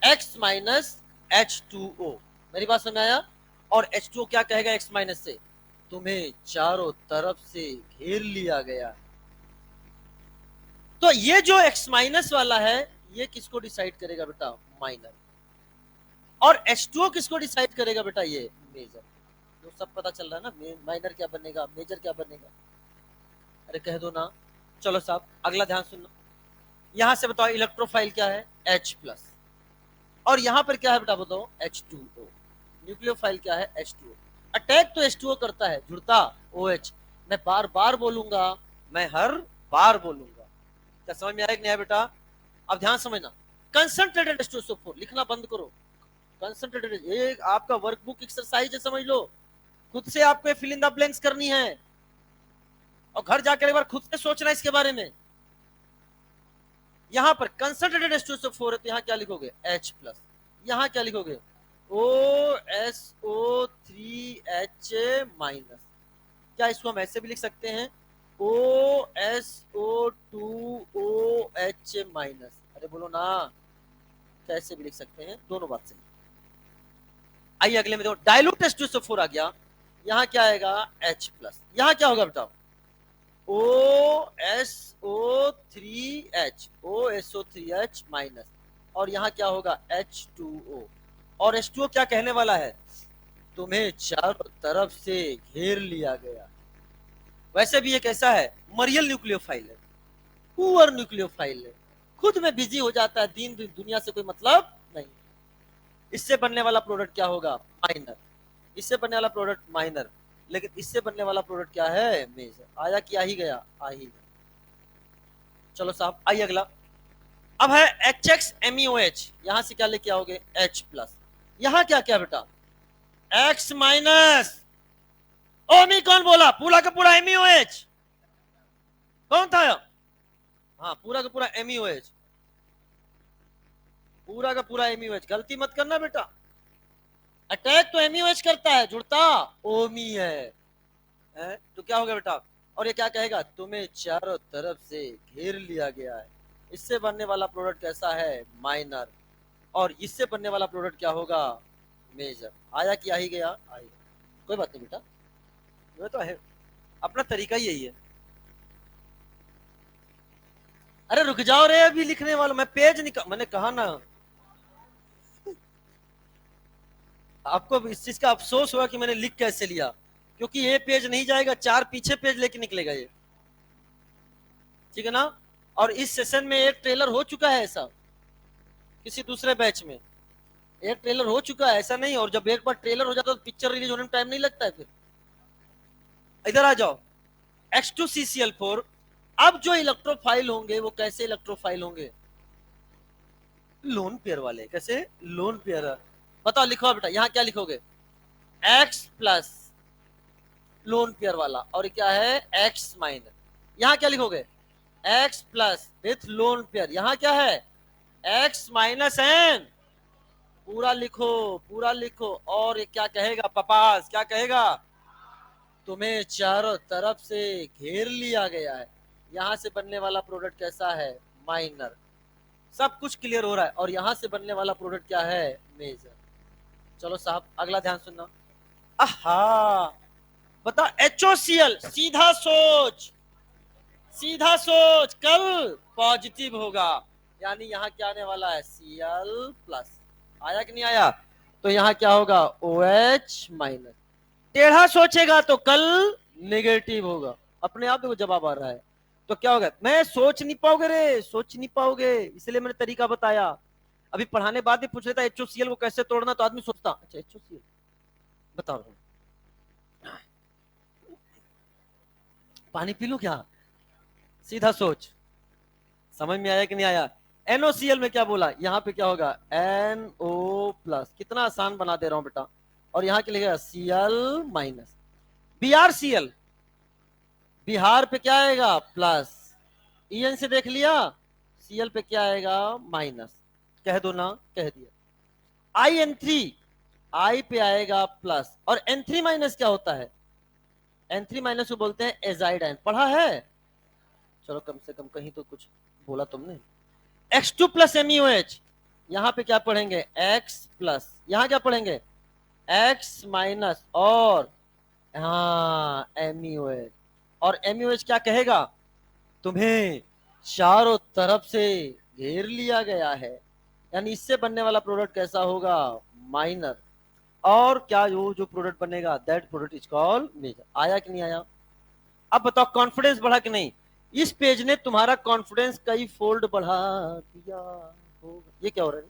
X minus H2O, मेरी बात समझ आया। और H2O क्या कहेगा X माइनस से, तुम्हें चारों तरफ से घेर लिया गया। तो ये जो X माइनस वाला है, ये किसको डिसाइड करेगा बेटा, माइनर। और H2O किसको डिसाइड करेगा बेटा, ये मेजर। तो सब पता चल रहा है ना, माइनर क्या बनेगा, मेजर क्या बनेगा। अरे कह दो ना, चलो साहब अगला ध्यान सुनना। यहां से बताओ इलेक्ट्रोफाइल क्या है, H प्लस, और यहां पर क्या है बेटा बताओ, H2O। न्यूक्लियोफाइल क्या है, H2O। अटैक तो H2O करता है, जुड़ता OH। मैं बार बार बोलूंगा, मैं हर बार बोलूंगा, क्या समझ में आया कि नहीं बेटा। अब ध्यान समझना, कंसंट्रेटेड H2SO4 लिखना बंद करो, कंसंट्रेटेड, ये आपका वर्कबुक एक्सरसाइज है, समझ लो, खुद से आपको फिल इन द ब्लैंक्स करनी है, और घर जाकर एक बार खुद से सोचना इसके बारे में। यहां पर कंसंट्रेटेड H2SO4 है, तो यहां क्या लिखोगे, H प्लस, यहां क्या लिखोगे, OSO3H माइनस। क्या इसको हम ऐसे भी लिख सकते हैं, OSO2OH माइनस। अरे बोलो ना, कैसे भी लिख सकते हैं, दोनों बात सही। आइए अगले में देखो, डाइल्यूट H2SO4 आ गया, यहां क्या आएगा, H प्लस, यहां क्या होगा बेटा, OSO3H माइनस, और यहां क्या होगा, H2O। और H2O क्या कहने वाला है, तुम्हें चारों तरफ से घेर लिया गया। वैसे भी ये कैसा है, मरियल न्यूक्लियोफाइल है, पुअर न्यूक्लियोफाइल है, खुद में बिजी हो जाता है, दिन दुनिया से कोई मतलब नहीं। इससे बनने वाला प्रोडक्ट क्या होगा, माइनर, इससे बनने वाला प्रोडक्ट माइनर, लेकिन इससे बनने वाला प्रोडक्ट क्या है, मेजर। आया कि आ ही गया, आ ही गया। चलो साहब आइए अगला, अब है HX MEOH, यहां से क्या लेके आओगे H प्लस, यहां क्या क्या बेटा X माइनस ओमी, कौन बोला पूरा का पूरा MEOH, कौन था? हाँ पूरा का पूरा MEOH, पूरा का पूरा MEOH, गलती मत करना बेटा, अटैक तो MEOH करता है, जुड़ता ओमी है? तो क्या होगा बेटा, और ये क्या कहेगा, तुम्हें चारों तरफ से घेर लिया गया है, इससे बनने वाला प्रोडक्ट कैसा है, माइनर, और इससे बनने वाला प्रोडक्ट क्या होगा, मेजर। आया कि आ ही गया, आएगा, कोई बात नहीं बेटा, ये तो है, अपना तरीका ही यही है। अरे रुक जाओ रे, अभी लिखने वालों, मैं पेज निकाल, मैंने कहा ना आपको इस चीज का अफसोस हुआ कि मैंने लिख कैसे लिया, क्योंकि ये पेज नहीं जाएगा, चार पीछे पेज लेके निकलेगा ये, ठीक है ना। और इस सेशन में एक ट्रेलर हो चुका है ऐसा, किसी दूसरे बैच में एक ट्रेलर हो चुका है, ऐसा नहीं, और जब एक बार ट्रेलर हो जाता है तो पिक्चर रिलीज होने में टाइम नहीं लगता है। फिर इधर आ जाओ, H2CCl4, अब जो इलेक्ट्रोफाइल होंगे वो कैसे इलेक्ट्रोफाइल होंगे, लोन पेयर वाले, कैसे लोन पेयर, बताओ, लिखो बेटा, यहाँ क्या लिखोगे, X प्लस लोन पेयर वाला, और क्या है X माइनस, यहाँ क्या लिखोगे X plus with lone pair, यहाँ क्या है X माइनस N, पूरा लिखो, पूरा लिखो, और ये क्या कहेगा पपास, क्या कहेगा, तुम्हें चारों तरफ से घेर लिया गया है, यहां से बनने वाला प्रोडक्ट कैसा है, माइनर, सब कुछ क्लियर हो रहा है, और यहां से बनने वाला प्रोडक्ट क्या है, मेजर। चलो साहब अगला ध्यान सुनना, आहा, बता HOCl, सीधा सोच, सीधा सोच, कल पॉजिटिव होगा, यानी यहाँ क्या आने वाला है Cl प्लस, आया कि नहीं आया, तो यहाँ क्या होगा OH माइनस, टेढ़ा सोचेगा तो कल नेगेटिव होगा, अपने आप देखो जवाब आ रहा है, तो क्या होगा, मैं सोच नहीं पाओगे रे, सोच नहीं पाओगे, इसलिए मैंने तरीका बताया, अभी पढ़ाने बाद भी पूछ लेता HOCl को कैसे तोड़ना, तो आदमी सोचता अच्छा HOCl, बताओ पानी पी लू क्या, सीधा सोच, समझ में आया कि नहीं आया। NOCl में क्या बोला, यहाँ पे क्या होगा NO प्लस, कितना आसान बना दे रहा हूं बेटा, और यहाँ के लिखेगा Cl माइनस, BrCl, बिहार पे क्या आएगा प्लस, EN से देख लिया, Cl पे क्या आएगा माइनस, कह दो ना, कह दिया, IN3, I पे आएगा प्लस, और N3 माइनस क्या होता है, N3 माइनस को बोलते हैं एजाइड आयन, पढ़ा है, चलो कम से कम कहीं तो कुछ बोला तुमने। X2 प्लस MeOH, यहाँ पे क्या पढ़ेंगे X प्लस, यहाँ क्या पढ़ेंगे X माइनस, और हाँ MeOH, और MeOH क्या कहेगा, तुम्हें चारों तरफ से घेर लिया गया है, यानी इससे बनने वाला प्रोडक्ट कैसा होगा, माइनर, और क्या जो प्रोडक्ट बनेगा that product is called major. आया कि नहीं आया, अब बताओ कॉन्फिडेंस बढ़ा कि नहीं, इस पेज ने तुम्हारा कॉन्फिडेंस कई फोल्ड बढ़ा दिया होगा, ये क्या हो रहा है,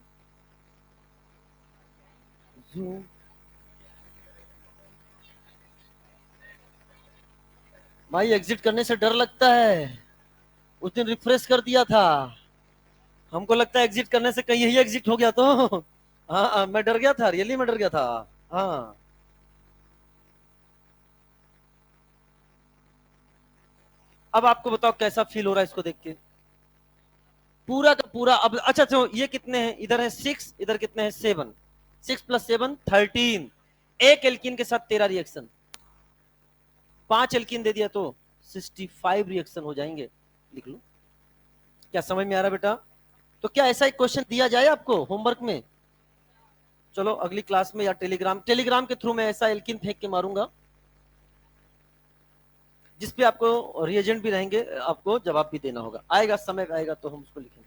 भाई एग्जिट करने से डर लगता है, उस दिन रिफ्रेश कर दिया था, हमको लगता है एग्जिट करने से कहीं यही एग्जिट हो गया, तो हाँ मैं डर गया था, रियली मैं डर गया था, हाँ। अब आपको बताओ कैसा फील हो रहा है इसको देख के, पूरा का पूरा, अब अच्छा तो ये कितने हैं, इधर है 6, इधर कितने हैं 7, 6 प्लस 7 13, एक एल्किन के साथ 13 रिएक्शन, 5 एल्किन दे दिया तो 65 रिएक्शन हो जाएंगे, लिख लो, क्या समझ में आ रहा बेटा, तो क्या ऐसा एक क्वेश्चन दिया जाए आपको होमवर्क में, चलो अगली क्लास में या टेलीग्राम टेलीग्राम के थ्रू मैं ऐसा एल्किन फेंक के मारूंगा जिसपे आपको रिएजेंट भी रहेंगे, आपको जवाब भी देना होगा, आएगा समय आएगा तो हम उसको लिखेंगे।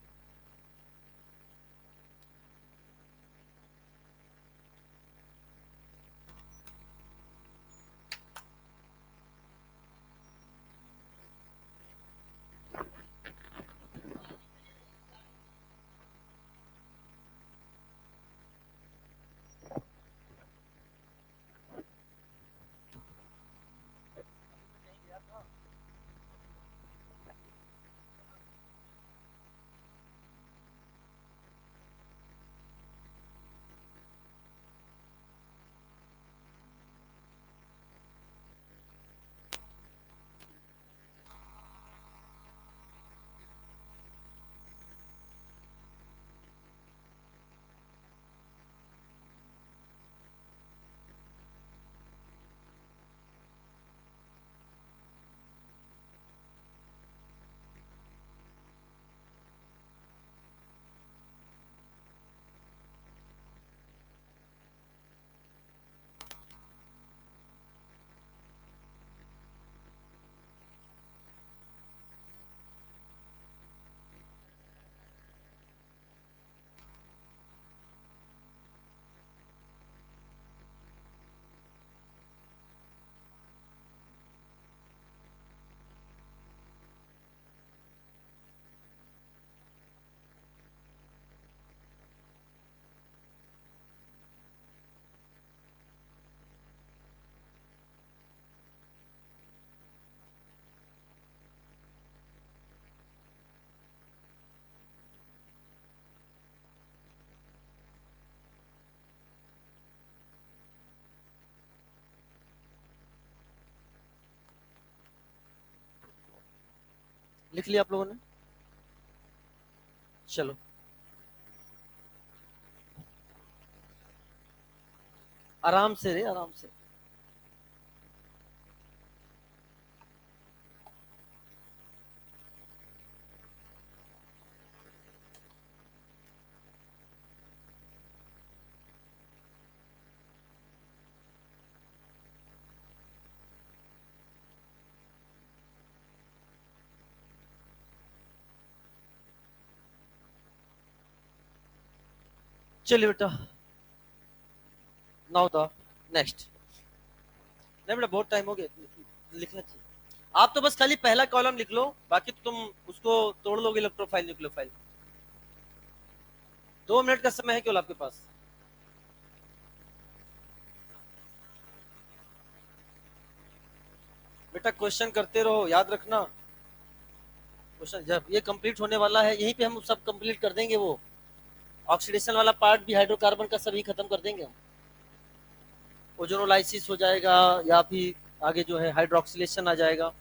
लिख लिया आप लोगों ने? चलो, आराम से रे, आराम से। चलिए बेटा, नाउ द नेक्स्ट। नहीं बेटा, बहुत टाइम हो गया, लिखना चाहिए। आप तो बस खाली पहला कॉलम लिख लो, बाकी तो तुम उसको तोड़ लोगे इलेक्ट्रोफाइल न्यूक्लियोफाइल। 2 मिनट का समय है केवल आपके पास। बेटा क्वेश्चन करते रहो, याद रखना। क्वेश्चन जब ये कंप्लीट होने वाला है, यहीं पे हम सब कंप्लीट कर देंगे। वो ऑक्सीडेशन वाला पार्ट भी हाइड्रोकार्बन का सभी खत्म कर देंगे हम। ओजोनोलाइसिस हो जाएगा, या फिर आगे जो है हाइड्रोक्सिलेशन आ जाएगा,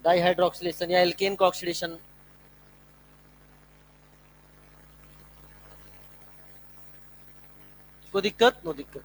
डाइहाइड्रोक्सिलेशन या एल्केन का ऑक्सीडेशन। कोई दिक्कत? नो दिक्कत।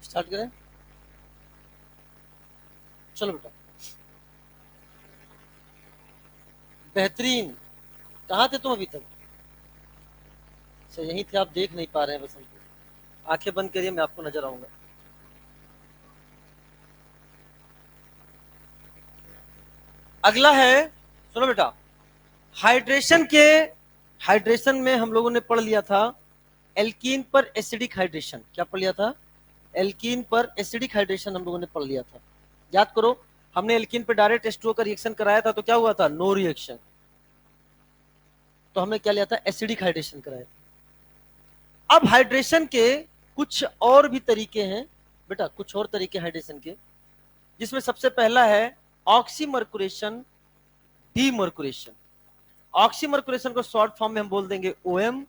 स्टार्ट करें? चलो बेटा, बेहतरीन। कहाँ थे तुम अभी तक? अच्छा, यहीं थे। आप देख नहीं पा रहे हैं बस हमको। आंखें बंद करिए, मैं आपको नजर आऊंगा। अगला है, सुनो बेटा, हाइड्रेशन के। हाइड्रेशन में हम लोगों ने पढ़ लिया था एल्कीन पर एसिडिक हाइड्रेशन। क्या पढ़ लिया था? एल्कीन पर एसिडिक हाइड्रेशन हम लोगों ने पढ़ लिया था। याद करो, हमने एल्कीन पर डायरेक्ट H2O का रिएक्शन कराया था, तो क्या हुआ था? No reaction. तो हमने क्या लिया था? एसिडिक हाइड्रेशन कराया। अब हाइड्रेशन के कुछ और भी तरीके हैं बेटा, कुछ और तरीके हाइड्रेशन के, जिसमें सबसे पहला है ऑक्सीमर्कुरेशन, डीमर्कुरेशन। ऑक्सीमर्कुरेशन को शॉर्ट फॉर्म में हम बोल देंगे OM,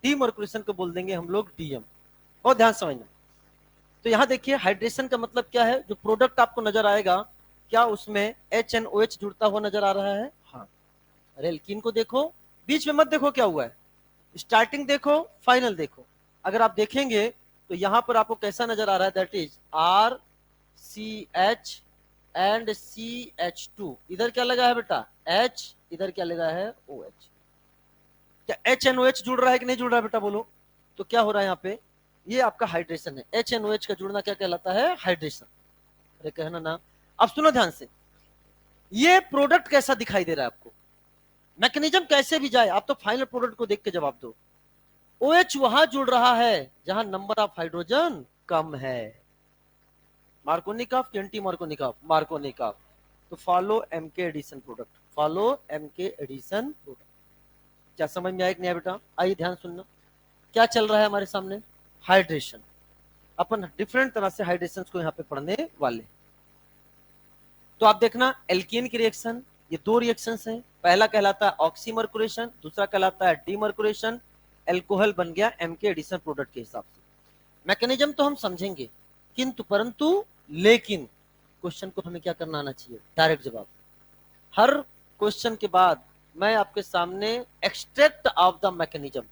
डीमर्कुरेशन को बोल देंगे हम लोग DM। बहुत ध्यान समझना। तो यहां देखिए, हाइड्रेशन का मतलब क्या है। जो प्रोडक्ट आपको नजर आएगा, क्या उसमें HNOH जुड़ता हुआ नजर आ रहा है? हाँ। अरे एल्कीन को देखो, बीच में मत देखो क्या हुआ है, स्टार्टिंग देखो, फाइनल देखो। अगर आप देखेंगे तो यहां पर आपको कैसा नजर आ रहा है? That is RCH and CH2। इधर क्या लगा है बेटा? H, इधर क्या लगा है? OH। क्या HNOH जुड़ रहा है कि नहीं जुड़ रहा है बेटा? बोलो। तो क्या हो रहा है यहाँ पे? ये आपका हाइड्रेशन है। HNOH का जुड़ना क्या कहलाता है? हाइड्रेशन। अरे कहना ना। अब सुनो ध्यान से, ये प्रोडक्ट कैसा दिखाई दे रहा है आपको? मैकेनिज्म कैसे भी जाए, आप तो फाइनल प्रोडक्ट को देख के जवाब दो। OH वहां जुड़ रहा है जहां नंबर ऑफ हाइड्रोजन कम है। Markovnikov, anti Markovnikov, Markovnikov. तो follow MK addition product, follow MK addition product. क्या समझ में आया कि नहीं बेटा? आइए ध्यान सुनना, क्या चल रहा है हमारे सामने? हाइड्रेशन। अपन डिफरेंट तरह से हाइड्रेशन को यहाँ पे पढ़ने वाले। तो आप देखना, एल्कीन की रिएक्शन, ये दो रिएक्शंस हैं। पहला कहलाता है ऑक्सीमर्कुरेशन, दूसरा कहलाता है डीमर्कुरेशन। एल्कोहल बन गया MK एडिशन प्रोडक्ट के हिसाब से। मैकेनिज्म तो हम समझेंगे, किंतु परंतु लेकिन क्वेश्चन को हमें क्या करना आना चाहिए? डायरेक्ट जवाब। हर क्वेश्चन के बाद मैं आपके सामने extract of the mechanism,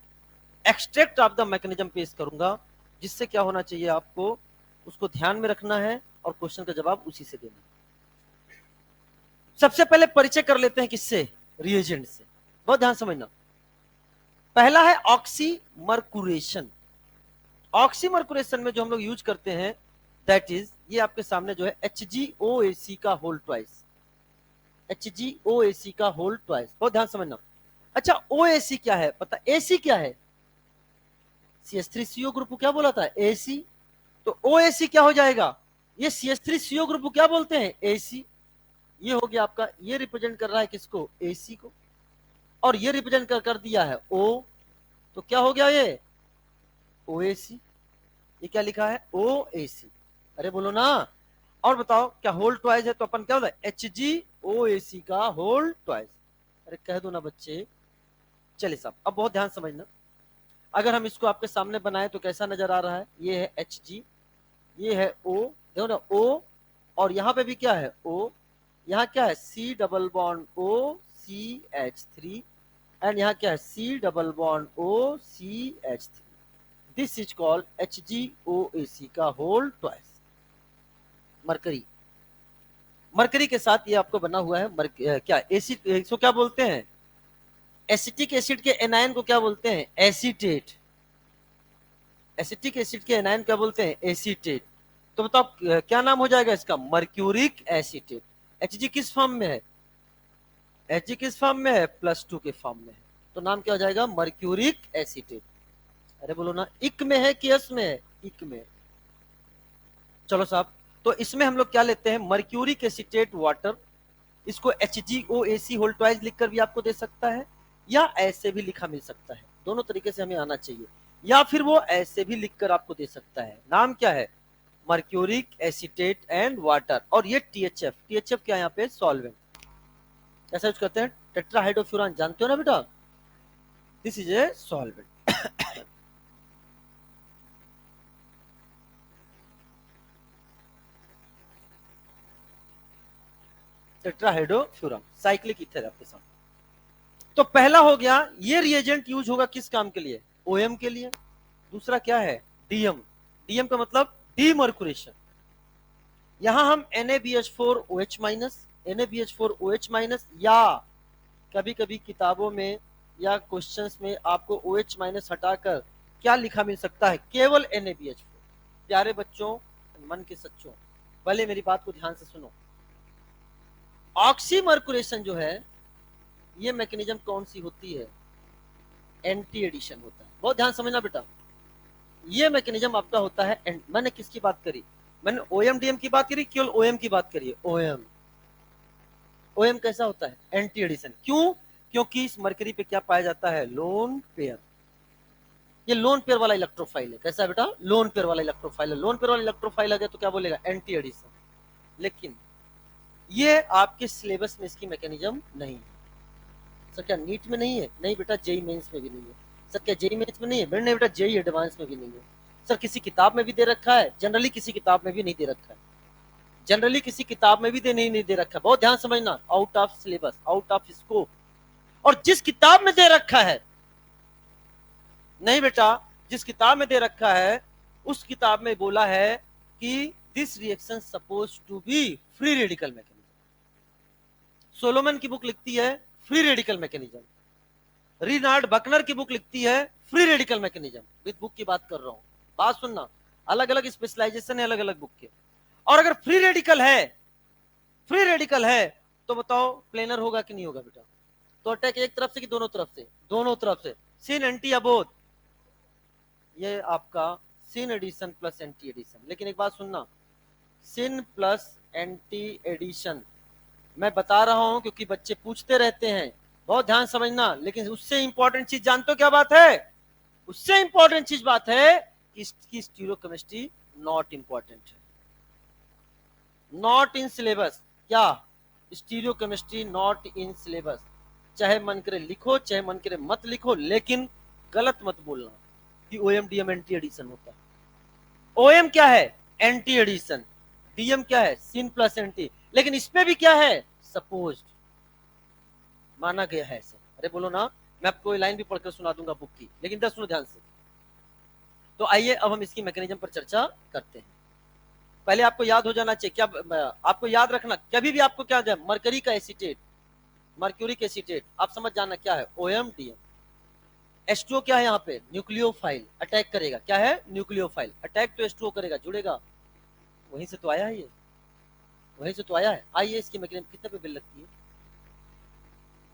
extract of the mechanism पेश करूंगा, जिससे क्या होना चाहिए आपको, उसको ध्यान में रखना है और क्वेश्चन का जवाब उसी से देना। सबसे पहले परिचय कर लेते हैं किससे, रिएजेंट से, बहुत ध्यान समझना। पहला है ऑक्सीमर्कुरेशन। ऑक्सीमर्कुरेशन में जो हम लोग यूज करते हैं दैट इज, ये आपके सामने जो है HgOAc का होल ट्वाइस, HgOAc का होल ट्वाइस, बहुत ध्यान समझना। अच्छा OAc क्या है पता, AC क्या है, CH3CO ग्रुप को क्या बोला था, AC, तो OAc क्या हो जाएगा, ये CH3CO ग्रुप को क्या बोलते हैं, AC। ये हो गया आपका, ये रिप्रेजेंट कर रहा है किसको, AC को, और ये रिप्रेजेंट कर दिया है O, तो क्या हो गया ये OAc, ये क्या लिखा है OAc, अरे बोलो ना। और बताओ क्या होल ट्वाइस है, तो अपन क्या होता है HgOAc का होल ट्वाइस, अरे कह दो ना बच्चे। चलिए साहब अब बहुत ध्यान समझना, अगर हम इसको आपके सामने बनाए तो कैसा नजर आ रहा है, ये है Hg, ये है O, देखो ना O, और यहाँ पे भी क्या है O, यहाँ क्या है C double bond O CH3, and यहाँ क्या है C double bond O CH3, this is called HgOAc का होल ट्वाइस। मरकरी, मरकरी के साथ ये आपको बना हुआ है क्या एसिड, इसको क्या बोलते हैं, एसिटिक एसिड के एनायन को क्या बोलते हैं, एसीटेट, एसिटिक एसिड के एनायन क्या बोलते हैं, एसीटेट। तो बताओ क्या नाम हो जाएगा इसका, मर्क्यूरिक एसीटेट। Hg किस फॉर्म में है, Hg किस फॉर्म में है, +2 के फॉर्म में है, तो नाम क्या हो जाएगा, मर्क्यूरिक एसीटेट। अरे बोलो ना, इक में है कि एस में है, इक में। चलो साहब, तो इसमें हम लोग क्या लेते हैं, मर्क्यूरिक एसीटेट वाटर, इसको HgOAc होल ट्वाइस लिखकर भी आपको दे सकता है, या ऐसे भी लिखा मिल सकता है, दोनों तरीके से हमें आना चाहिए, या फिर वो ऐसे भी लिखकर आपको दे सकता है, नाम क्या है, मर्क्यूरिक एसीटेट एंड वाटर, और ये THF, THF क्या है यहाँ पे, सॉल्वेंट, कैसा यूज करते हैं, टेट्राहाइड्रोफ्यूरान, जानते हो ना बेटा, this is a solvent. Tetrahydrofuran, cyclic ether आपके साथ। तो पहला हो गया, ये रिएजेंट यूज होगा किस काम के लिए, OM के लिए। दूसरा क्या है, DM, DM का मतलब डीमर्कुरेशन, यहां हम NaBH4OH माइनस, NaBH4OH माइनस, या कभी कभी किताबों में या क्वेश्चंस में आपको OH माइनस हटाकर क्या लिखा मिल सकता है, केवल NaBH4। प्यारे बच्चों, मन के सच्चों, पहले मेरी बात को ध्यान से सुनो। ऑक्सीमर्कुरेशन जो है, ये मैकेनिज्म कौन सी होती है, एंटी एडिशन होता है, बहुत ध्यान समझना बेटा। ये मैकेनिज्म आपका होता है, मैंने किसकी बात करी, मैंने OM-DM की बात करी, केवल OM की बात करी, OM। OM कैसा होता है, एंटी एडिशन, क्यों, क्योंकि इस मरकरी पे क्या पाया जाता है, लोन पेयर, ये लोन पेयर वाला इलेक्ट्रोफाइल है, कैसा है बेटा, लोन पेयर वाला इलेक्ट्रोफाइल है, लोन पेयर वाला इलेक्ट्रोफाइल आ गया तो क्या बोलेगा, एंटी एडिशन। लेकिन ये आपके सिलेबस में इसकी मैकेनिज्म नहीं है। सर क्या नीट में नहीं है, नहीं बेटा, जेई मेंस में भी नहीं है। सर क्या जेई मेंस में नहीं है, नहीं बेटा, जेई एडवांस में भी नहीं है। सर किसी किताब में भी दे रखा है, जनरली किसी किताब में भी नहीं दे रखा है, जनरली किसी किताब में भी नहीं दे रखा है, बहुत ध्यान समझना, out of syllabus, out of scope. और जिस किताब में दे रखा है, नहीं बेटा, जिस किताब में दे रखा है उस किताब में बोला है कि this reaction suppose to be free radical mechanism. Solomon की बुक लिखती है free radical mechanism, Reinhard Buckner की बुक लिखती है free radical mechanism, with book की बात कर रहा हूं, बात सुनना, अलग अलग स्पेशलाइजेशन है अलग अलग बुक के। और अगर फ्री रेडिकल है, फ्री रेडिकल है, तो बताओ प्लेनर होगा कि नहीं होगा बेटा, तो अटैक एक तरफ से कि दोनों तरफ से, दोनों तरफ से, सिन एंटी अबोध, ये आपका syn addition plus anti addition. लेकिन एक बात सुनना, सिन प्लस एंटी एडिशन मैं बता रहा हूं क्योंकि बच्चे पूछते रहते हैं, बहुत ध्यान समझना। लेकिन उससे इंपॉर्टेंट चीज जानते हो क्या बात है, उससे इंपॉर्टेंट चीज बात है कि इसकी स्टीरियोकेमिस्ट्री नॉट इंपॉर्टेंट है, नॉट इन सिलेबस। क्या, स्टीरियोकेमिस्ट्री नॉट इन सिलेबस, चाहे मन करे लिखो चाहे मन करे मत लिखो, लेकिन गलत मत बोलना कि OM-DM एंटी एडिशन होता है। OM क्या है, एंटी एडिशन, DM क्या है, सिन प्लस एंटी, लेकिन इसपे भी क्या है, सपोज्ड, माना गया है ऐसे। अरे बोलो ना, मैं आपको लाइन भी पढ़कर सुना दूंगा बुक की, लेकिन दस सुनो ध्यान से। तो आइए अब हम इसकी मैकेनिज्म पर चर्चा करते हैं। पहले आपको याद हो जाना चाहिए क्या, आपको याद रखना कभी भी आपको क्या है, मरकरी का एसीटेट, मर्क्यूरिक एसीटेट, आप समझ जाना क्या है, OMDM। H2O क्या है यहाँ पे, न्यूक्लियोफाइल, अटैक करेगा, क्या है, न्यूक्लियोफाइल, अटैक तो H2O करेगा, जुड़ेगा, वहीं से तो आया है ये, वहीं से तो आया है। आइए इसकी मैकेनिज्म कितने पे बिल लगती है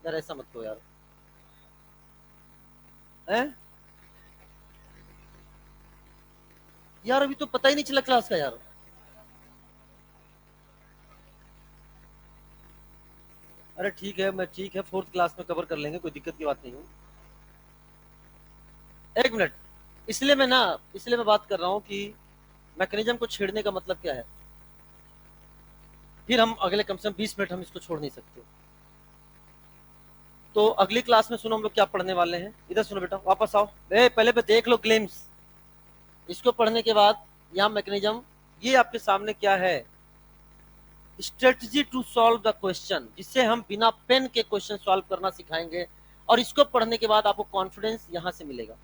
यार, ऐसा मत करो यार, हैं यार, अभी तो पता ही नहीं चला क्लास का यार। अरे ठीक है, मैं ठीक है, फोर्थ क्लास में कवर कर लेंगे, कोई दिक्कत की बात नहीं है। एक मिनट, इसलिए मैं बात कर रहा हूँ कि मैकेनिज्म को छेड़ने का मतलब क्या है, फिर हम अगले कम से कम 20 मिनट हम इसको छोड़ नहीं सकते। तो अगली क्लास में सुनो हम लोग क्या पढ़ने वाले हैं, इधर सुनो बेटा, वापस आओ, पहले पे देख लो ग्लिम्स, इसको पढ़ने के बाद यहाँ मैकेनिज्म, ये आपके सामने क्या है, strategy to solve the question, जिससे हम बिना पेन के क्वेश्चन सॉल्व करना सिखाएंगे, और इसको पढ़ने के बाद आपको कॉन्फिडेंस यहां से मिलेगा।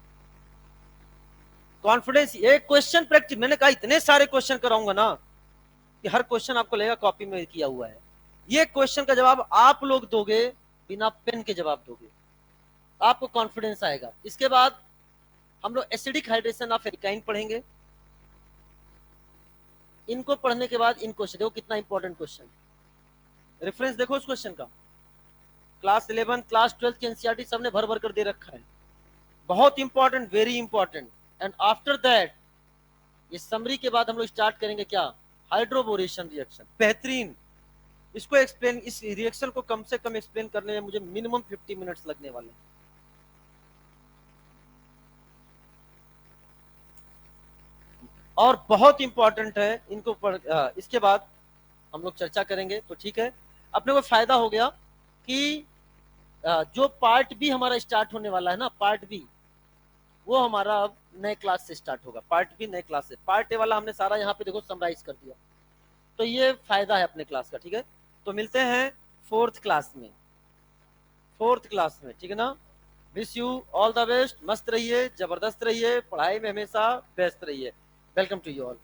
कॉन्फिडेंस, एक क्वेश्चन प्रैक्टिस, मैंने कहा इतने सारे क्वेश्चन कराऊंगा ना कि हर क्वेश्चन आपको लगेगा कॉपी में किया हुआ है। ये क्वेश्चन का जवाब आप लोग दोगे, बिना पेन के जवाब दोगे, आपको कॉन्फिडेंस आएगा। इसके बाद हम लोग एसिडिक हाइड्रेशन ऑफ एल्काइन पढ़ेंगे। इनको पढ़ने के बाद इन क्वेश्चन देखो कितना इंपॉर्टेंट क्वेश्चन, रेफरेंस देखो उस क्वेश्चन का, क्लास 11 क्लास 12 की एनसीईआरटी सबने भर भर कर दे रखा है, बहुत important, very important. And after that ये समरी के बाद हम लोग स्टार्ट करेंगे क्या, हाइड्रोबोरेशन रिएक्शन, बेहतरीन। इसको एक्सप्लेन, इस रिएक्शन को कम से कम एक्सप्लेन करने में मुझे मिनिमम 50 मिनट्स लगने वाले हैं। और बहुत इंपॉर्टेंट है इनको इसके बाद हम लोग चर्चा करेंगे, तो ठीक है, अपने को फायदा हो गया कि जो पार्ट बी हमारा स्टार्ट होने वाला है ना, पार्ट बी, वो हमारा अब नए क्लास से स्टार्ट होगा, पार्ट बी नए क्लास से, पार्ट ए वाला हमने सारा यहाँ पे देखो समराइज कर दिया, तो ये फायदा है अपने क्लास का, ठीक है। तो मिलते हैं फोर्थ क्लास में, फोर्थ क्लास में, ठीक है ना। Wish you all the best, मस्त रहिए, जबरदस्त रहिए, पढ़ाई में हमेशा व्यस्त रहिए। Welcome to you all.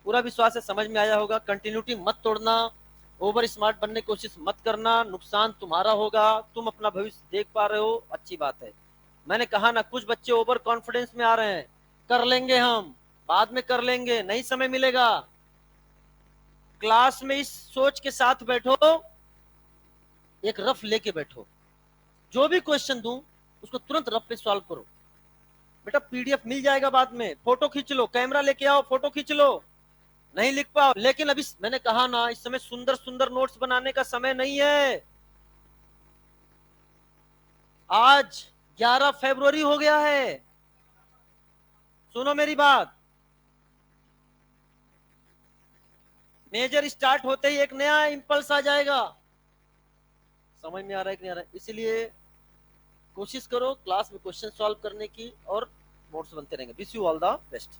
पूरा विश्वास है समझ में आया होगा, कंटिन्यूटी मत तोड़ना, ओवर स्मार्ट बनने की कोशिश मत करना, नुकसान तुम्हारा होगा, तुम अपना भविष्य देख पा रहे हो, अच्छी बात है। मैंने कहा ना, कुछ बच्चे ओवर कॉन्फिडेंस में आ रहे हैं, कर लेंगे हम, बाद में कर लेंगे, नहीं समय मिलेगा। क्लास में इस सोच के साथ बैठो, एक रफ लेके बैठो, जो भी क्वेश्चन दूं उसको तुरंत रफ पे सॉल्व करो। बेटा पीडीएफ मिल जाएगा बाद में, फोटो खींच लो, कैमरा लेके आओ, फोटो खींच लो, नहीं लिख पाओ, लेकिन अभी मैंने कहा ना, इस समय सुंदर सुंदर नोट्स बनाने का समय नहीं है। आज 11 फरवरी हो गया है, सुनो मेरी बात, मेजर स्टार्ट होते ही एक नया इंपल्स आ जाएगा। समझ में आ रहा है कि नहीं आ रहा है, इसलिए कोशिश करो क्लास में क्वेश्चन सॉल्व करने की, और नोट्स बनते रहेंगे। Wish you all the best.